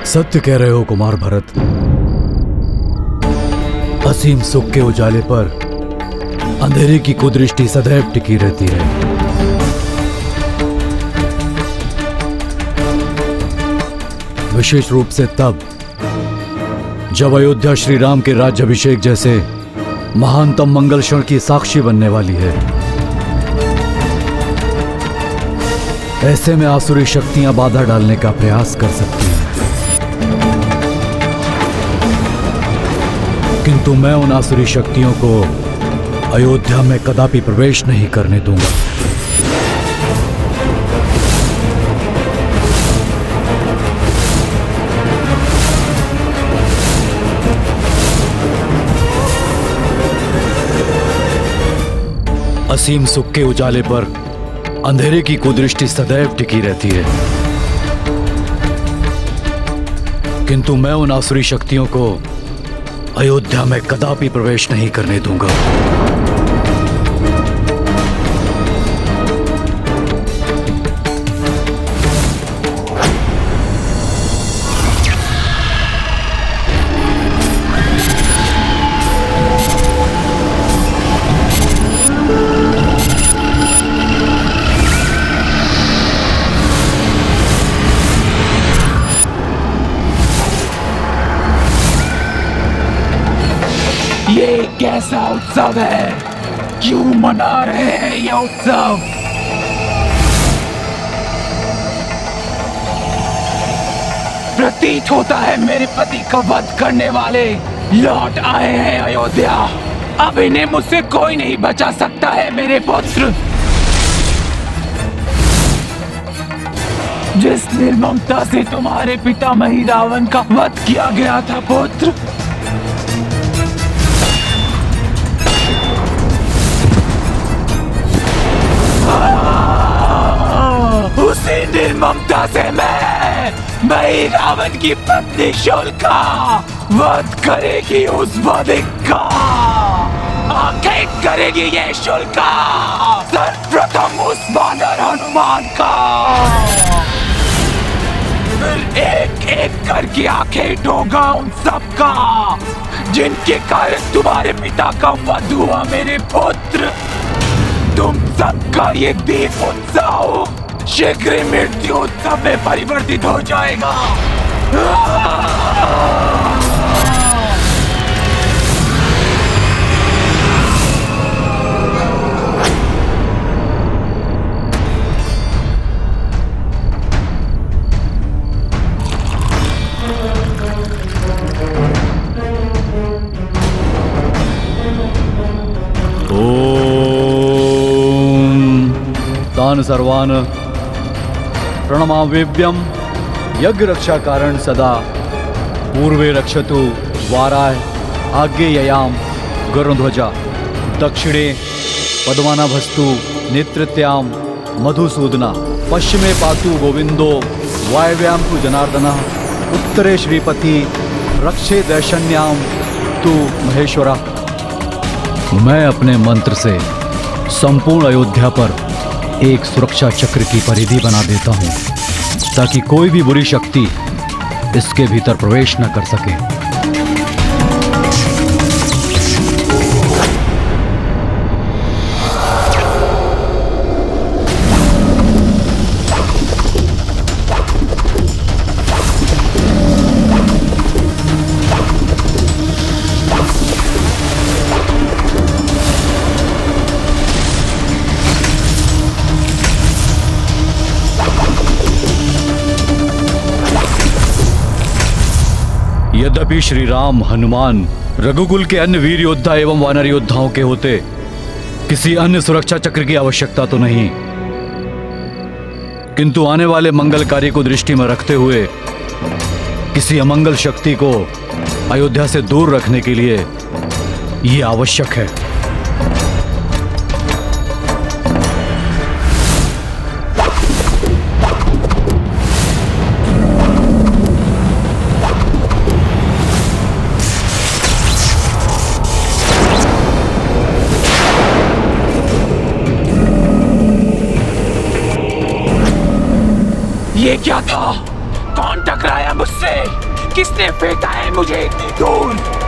सत्य कह रहे हो कुमार भरत। असीम सुख के उजाले पर अंधेरे की कुदृष्टि सदैव टिकी रहती है। विशेष रूप से तब जब अयोध्या श्री राम के राज्याभिषेक जैसे महानतम मंगल क्षण की साक्षी बनने वाली है। ऐसे में आसुरी शक्तियां बाधा डालने का प्रयास कर सकती हैं, किंतु मैं उन आसुरी शक्तियों को अयोध्या में कदापि प्रवेश नहीं करने दूंगा। असीम सुख के उजाले पर अंधेरे की कुदृष्टि सदैव टिकी रहती है, किंतु मैं उन आसुरी शक्तियों को अयोध्या में कदापि प्रवेश नहीं करने दूंगा। ये कैसा उत्सव है? क्यों मना रहे हैं ये उत्सव? प्रतीत होता है मेरे पति का वध करने वाले लौट आए हैं अयोध्या। अब इन्हें मुझसे कोई नहीं बचा सकता है मेरे पुत्र। जिस निर्ममता से तुम्हारे पितामही रावण का वध किया गया था पुत्र, उसी निर्ममता से मैं रावण की पत्नी शोल्का वध करेगी उस वधिक का। आंखें करेगी ये शोल्का सर्वप्रथम उस वानर हनुमान का। फिर एक एक करके आंखें ठोका उन सबका जिनके कारण तुम्हारे पिता का वध हुआ मेरे पुत्र। तुम सबका ये दीप उत्सव शीघ्र मृत्यु उत्सव में परिवर्तित हो जाएगा। तान सर्वान प्रणमाम्यभ्यम यज्ञ रक्षा कारण सदा पूर्वे रक्षतु वाराय आज्ञेययाम गरुध्वजा दक्षिणे पद्मनाभस्तु नेतृत्याम मधुसूदना पश्चिमे पातु गोविंदो वायव्याम तु जनार्दनः उत्तरे श्रीपति रक्षे दैशन्याम तु महेश्वरा। मैं अपने मंत्र से संपूर्ण अयोध्या पर एक सुरक्षा चक्र की परिधि बना देता हूं ताकि कोई भी बुरी शक्ति इसके भीतर प्रवेश न कर सके। यद्यपि श्री राम, हनुमान, रघुकुल के अन्य वीर योद्धा एवं वानर योद्धाओं के होते किसी अन्य सुरक्षा चक्र की आवश्यकता तो नहीं, किंतु आने वाले मंगल कार्य को दृष्टि में रखते हुए किसी अमंगल शक्ति को अयोध्या से दूर रखने के लिए यह आवश्यक है। ये क्या था? कौन टकराया मुझसे? किसने फेंका है मुझे इतनी दूर?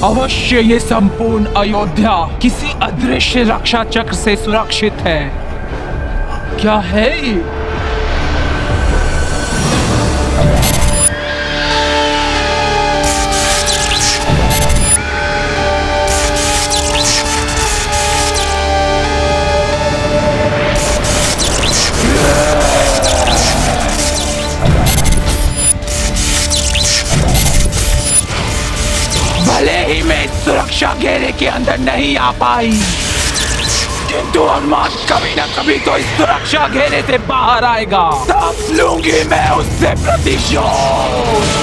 अवश्य ये संपूर्ण अयोध्या किसी अदृश्य रक्षा चक्र से सुरक्षित है। क्या है ये? भले ही मैं इस सुरक्षा घेरे के अंदर नहीं आ पाई, किंतु हनुमान कभी न कभी तो इस सुरक्षा घेरे से बाहर आएगा। तब लूंगी मैं उससे प्रतिशोध।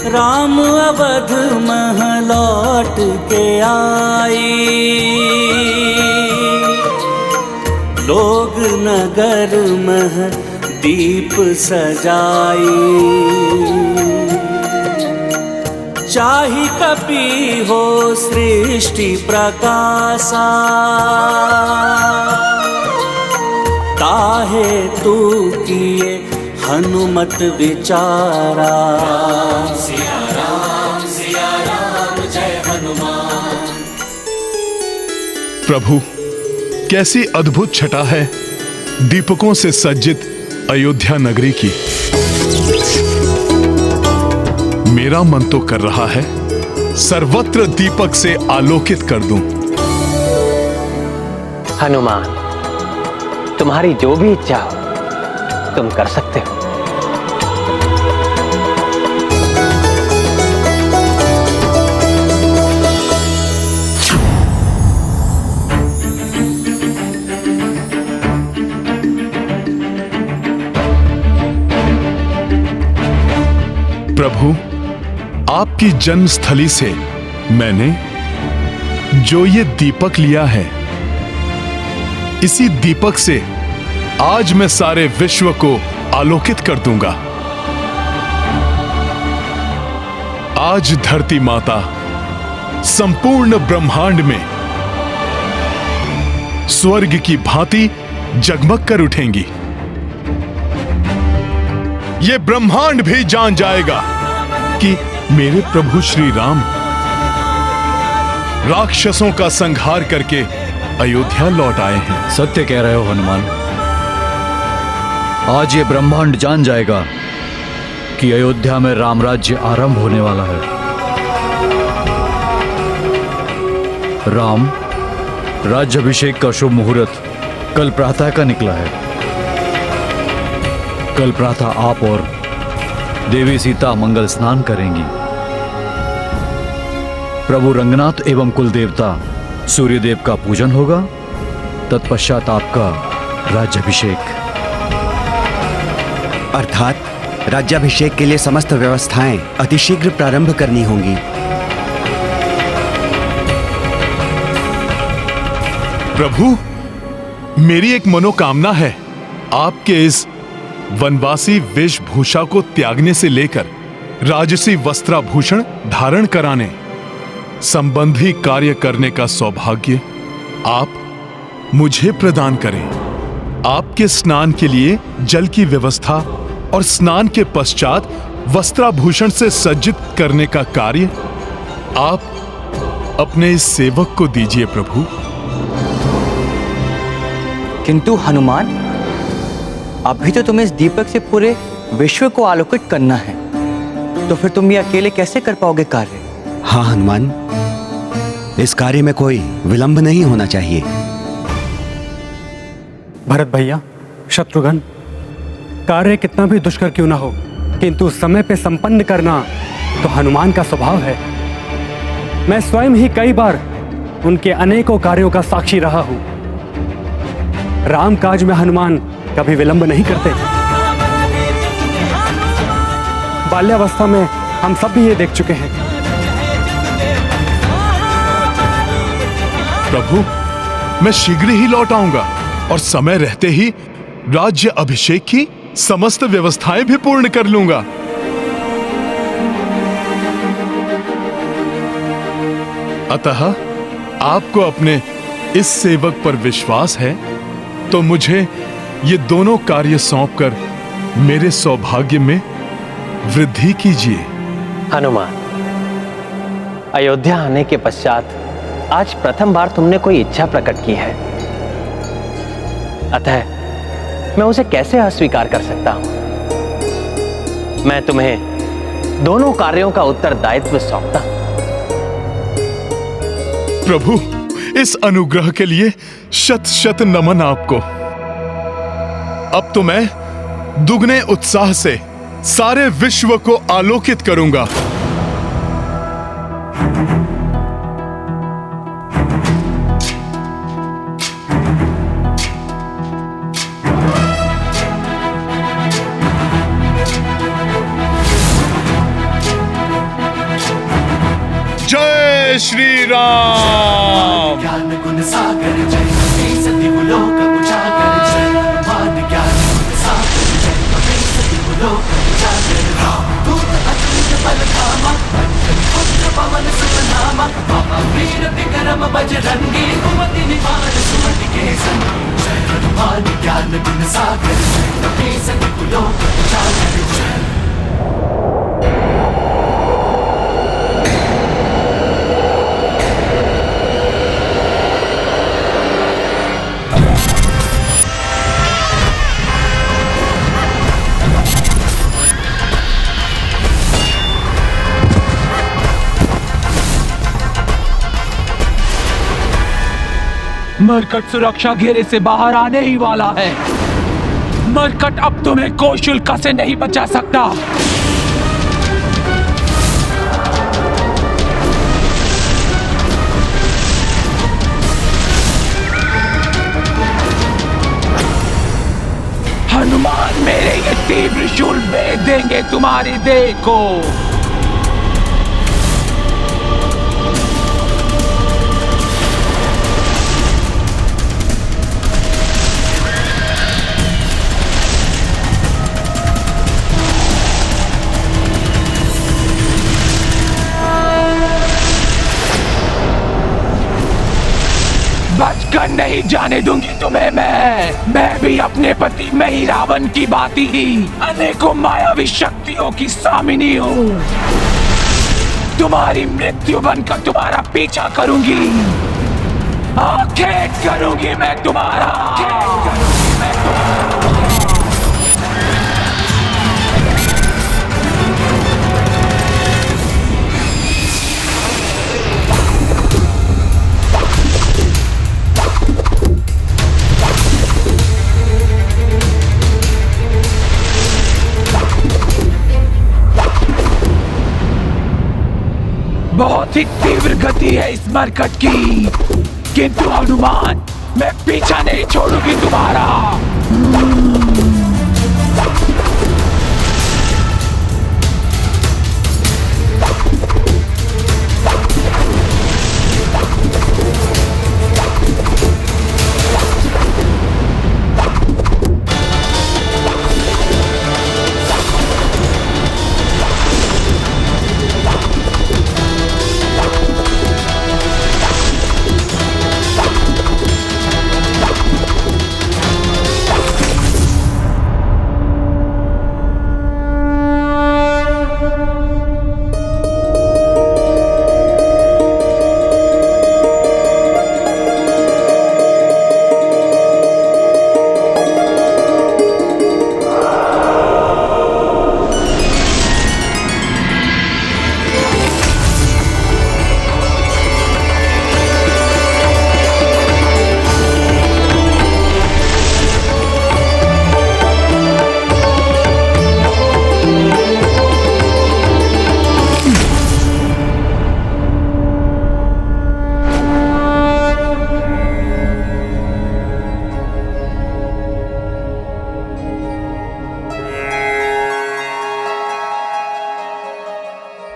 राम अवध मह लौट के आई, लोग नगर मह दीप सजाई। चाहि कपि हो सृष्टि प्रकाशा, ताहे तू किए हनुमत विचारा। सिया राम जय हनुमान। प्रभु, कैसी अद्भुत छटा है दीपकों से सज्जित अयोध्या नगरी की। मेरा मन तो कर रहा है सर्वत्र दीपक से आलोकित कर दूं। हनुमान, तुम्हारी जो भी इच्छा हो तुम कर सकते हो। प्रभु, आपकी जन्मस्थली से मैंने जो ये दीपक लिया है, इसी दीपक से आज मैं सारे विश्व को आलोकित कर दूंगा। आज धरती माता संपूर्ण ब्रह्मांड में स्वर्ग की भांति जगमग कर उठेंगी। ये ब्रह्मांड भी जान जाएगा कि मेरे प्रभु श्री राम राक्षसों का संहार करके अयोध्या लौट आए हैं। सत्य कह रहे हो हनुमान। आज ये ब्रह्मांड जान जाएगा कि अयोध्या में राम राज्य आरंभ होने वाला है। राम राज्याभिषेक का शुभ मुहूर्त कल प्रातः का निकला है। कल प्रातः आप और देवी सीता मंगल स्नान करेंगी। प्रभु रंगनाथ एवं कुल देवता सूर्यदेव का पूजन होगा। तत्पश्चात आपका राज्याभिषेक। अर्थात राज्याभिषेक के लिए समस्त व्यवस्थाएं अतिशीघ्र प्रारंभ करनी होंगी। प्रभु, मेरी एक मनोकामना है। आपके इस वनवासी वेशभूषा को त्यागने से लेकर राजसी वस्त्राभूषण धारण कराने संबंधी कार्य करने का सौभाग्य आप मुझे प्रदान करें। आपके स्नान के लिए जल की व्यवस्था और स्नान के पश्चात वस्त्राभूषण से सज्जित करने का कार्य आप अपने इस सेवक को दीजिए प्रभु। किंतु हनुमान, अभी तो तुम्हें इस दीपक से पूरे विश्व को आलोकित करना है, तो फिर तुम ये अकेले कैसे कर पाओगे कार्य? हाँ हनुमान, इस कार्य में कोई विलंब नहीं होना चाहिए। भरत भैया, शत्रुघ्न, कार्य कितना भी दुष्कर क्यों ना हो, किंतु समय पे संपन्न करना तो हनुमान का स्वभाव है। मैं स्वयं ही कई बार उनके अनेकों कार्यों का साक्षी रहा हूं। राम काज में हनुमान कभी विलंब नहीं करते। बाल्यावस्था में हम सब भी ये देख चुके हैं। प्रभु, मैं शीघ्र ही लौट आऊंगा और समय रहते ही राज्य अभिषेक की समस्त व्यवस्थाएं भी पूर्ण कर लूंगा। अतः आपको अपने इस सेवक पर विश्वास है तो मुझे ये दोनों कार्य सौंपकर मेरे सौभाग्य में वृद्धि कीजिए। हनुमान, अयोध्या आने के पश्चात आज प्रथम बार तुमने कोई इच्छा प्रकट की है, अतः मैं उसे कैसे अस्वीकार कर सकता हूं। मैं तुम्हें दोनों कार्यों का उत्तरदायित्व सौंपता हूं। प्रभु, इस अनुग्रह के लिए शत शत नमन आपको। अब तो मैं दुगने उत्साह से सारे विश्व को आलोकित करूंगा। जय श्री राम। ज्ञान गुण सागर जय सती लोक उजागर जय मान ज्ञान गुण सागर जय सती लोक उजागर दूत अतुलित बल धामा अंजन पुत्र पवन सुत नामा महावीर विक्रम बजरंगी कुमति निवार सुमति के संगी जय हनुमान ज्ञान गुण सागर जय सती लोक उजागर जय। मरकट सुरक्षा घेरे से बाहर आने ही वाला है। मरकट अब तुम्हें कोई शुल्क से नहीं बचा सकता। हनुमान मेरे ये तीव्र शूल भेद देंगे तुम्हारी देह को। बचकर नहीं जाने दूंगी तुम्हें मैं भी अपने पति में ही रावण की भांति ही अनेकों मायावी शक्तियों की स्वामिनी हूँ। तुम्हारी मृत्यु बनकर तुम्हारा पीछा करूंगी, आखेट करूंगी मैं तुम्हारा। बहुत ही तीव्र गति है इस मरकट की, किंतु हनुमान मैं पीछा नहीं छोड़ूंगी तुम्हारा।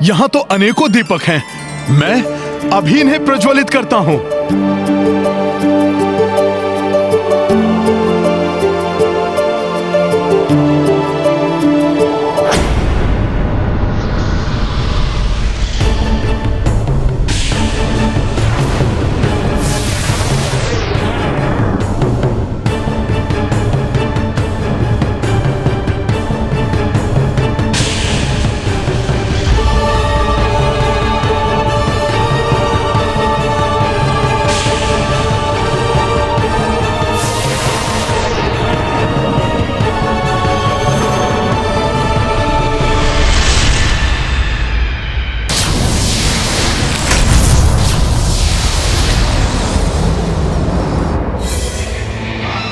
यहाँ तो अनेकों दीपक हैं, मैं अभी इन्हें प्रज्वलित करता हूँ।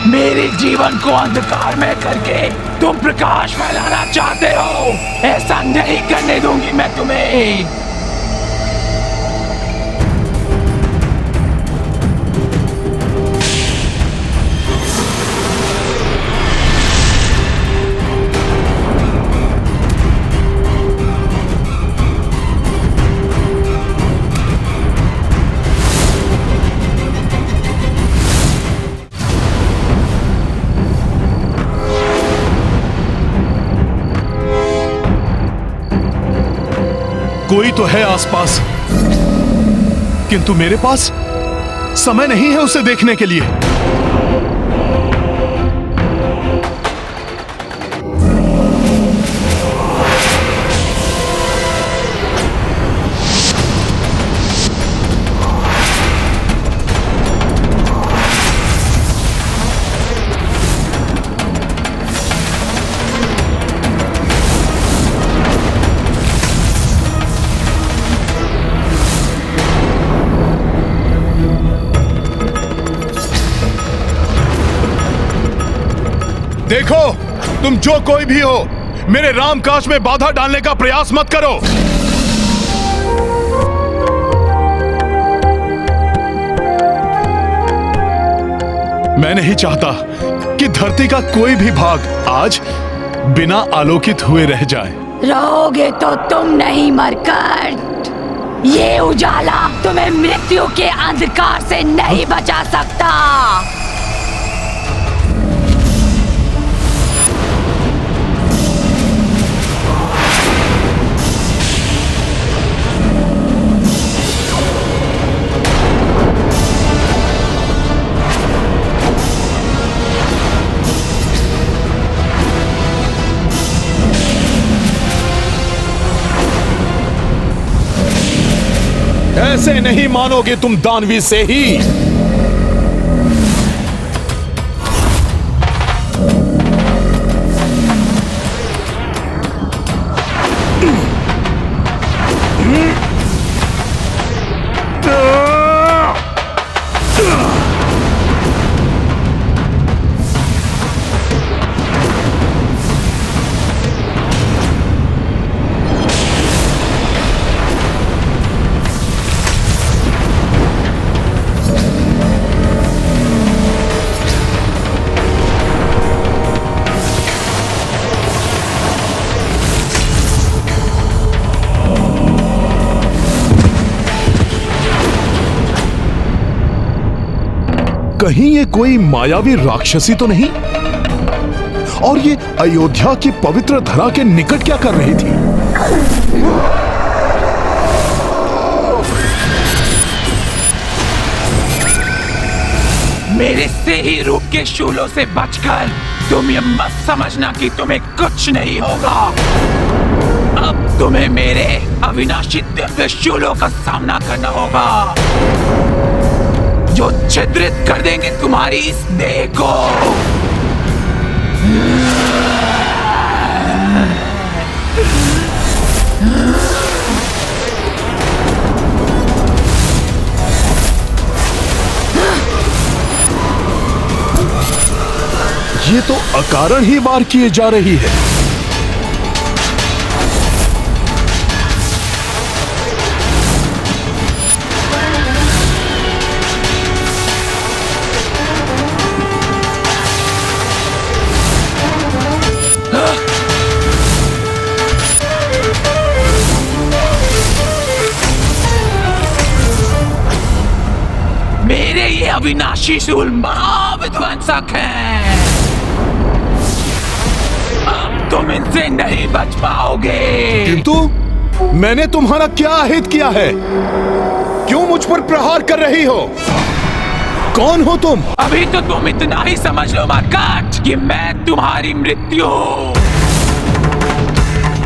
मेरे जीवन को अंधकार में करके तुम प्रकाश फैलाना चाहते हो, ऐसा नहीं करने दूंगी मैं तुम्हें। कोई तो है आसपास, किंतु मेरे पास समय नहीं है उसे देखने के लिए। देखो, तुम जो कोई भी हो, मेरे रामकाज में बाधा डालने का प्रयास मत करो। मैं नहीं चाहता कि धरती का कोई भी भाग आज बिना आलोकित हुए रह जाए। रहोगे तो तुम नहीं मरकट, ये उजाला तुम्हें मृत्यु के अंधकार से नहीं बचा सकता। ऐसे नहीं मानोगे तुम दानवी से ही। कहीं ये कोई मायावी राक्षसी तो नहीं? और ये अयोध्या की पवित्र धरा के निकट क्या कर रही थी? मेरे से ही रूप के शूलों से बचकर तुम ये मत समझना कि तुम्हें कुछ नहीं होगा। अब तुम्हें मेरे अविनाशी दिव्य शूलों का सामना करना होगा, जो छिद्रित कर देंगे तुम्हारी इस देह को। ये तो अकारण ही वार किए जा रही है। मेरे ये अविनाशी शूल महाविध्वंसक हैं। अब तुम इनसे नहीं बच पाओगे। किंतु मैंने तुम्हारा क्या अहित किया है? क्यों मुझ पर प्रहार कर रही हो? कौन हो तुम? अभी तो तुम इतना ही समझ लो मरकट कि मैं तुम्हारी मृत्यु हूँ।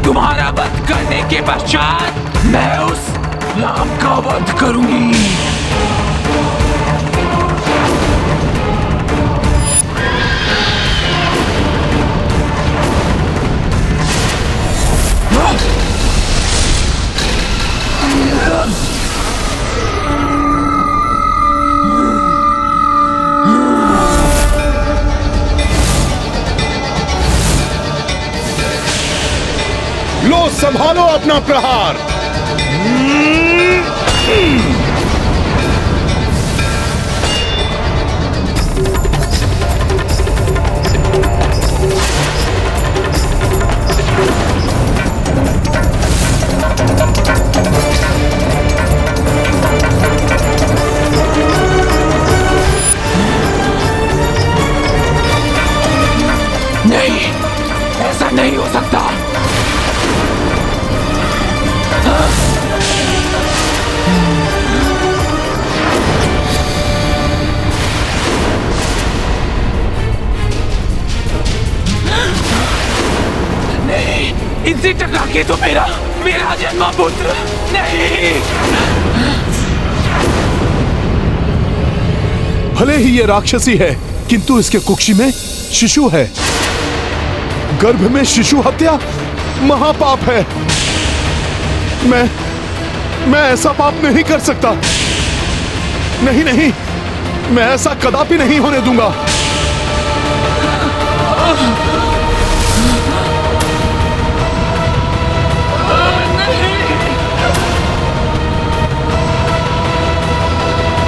तुम्हारा वध करने के पश्चात मैं उस राम का वध करूंगी। लो संभालो अपना प्रहार। नहीं, ऐसा नहीं हो सकता। नहीं, इनसे टकरा के तो मेरा जन्मा पुत्र नहीं। भले ही ये राक्षसी है, किंतु इसके कुक्षी में शिशु है। गर्भ में शिशु हत्या महापाप है। मैं ऐसा पाप नहीं कर सकता। नहीं, मैं ऐसा कदापि नहीं होने दूंगा। हाँ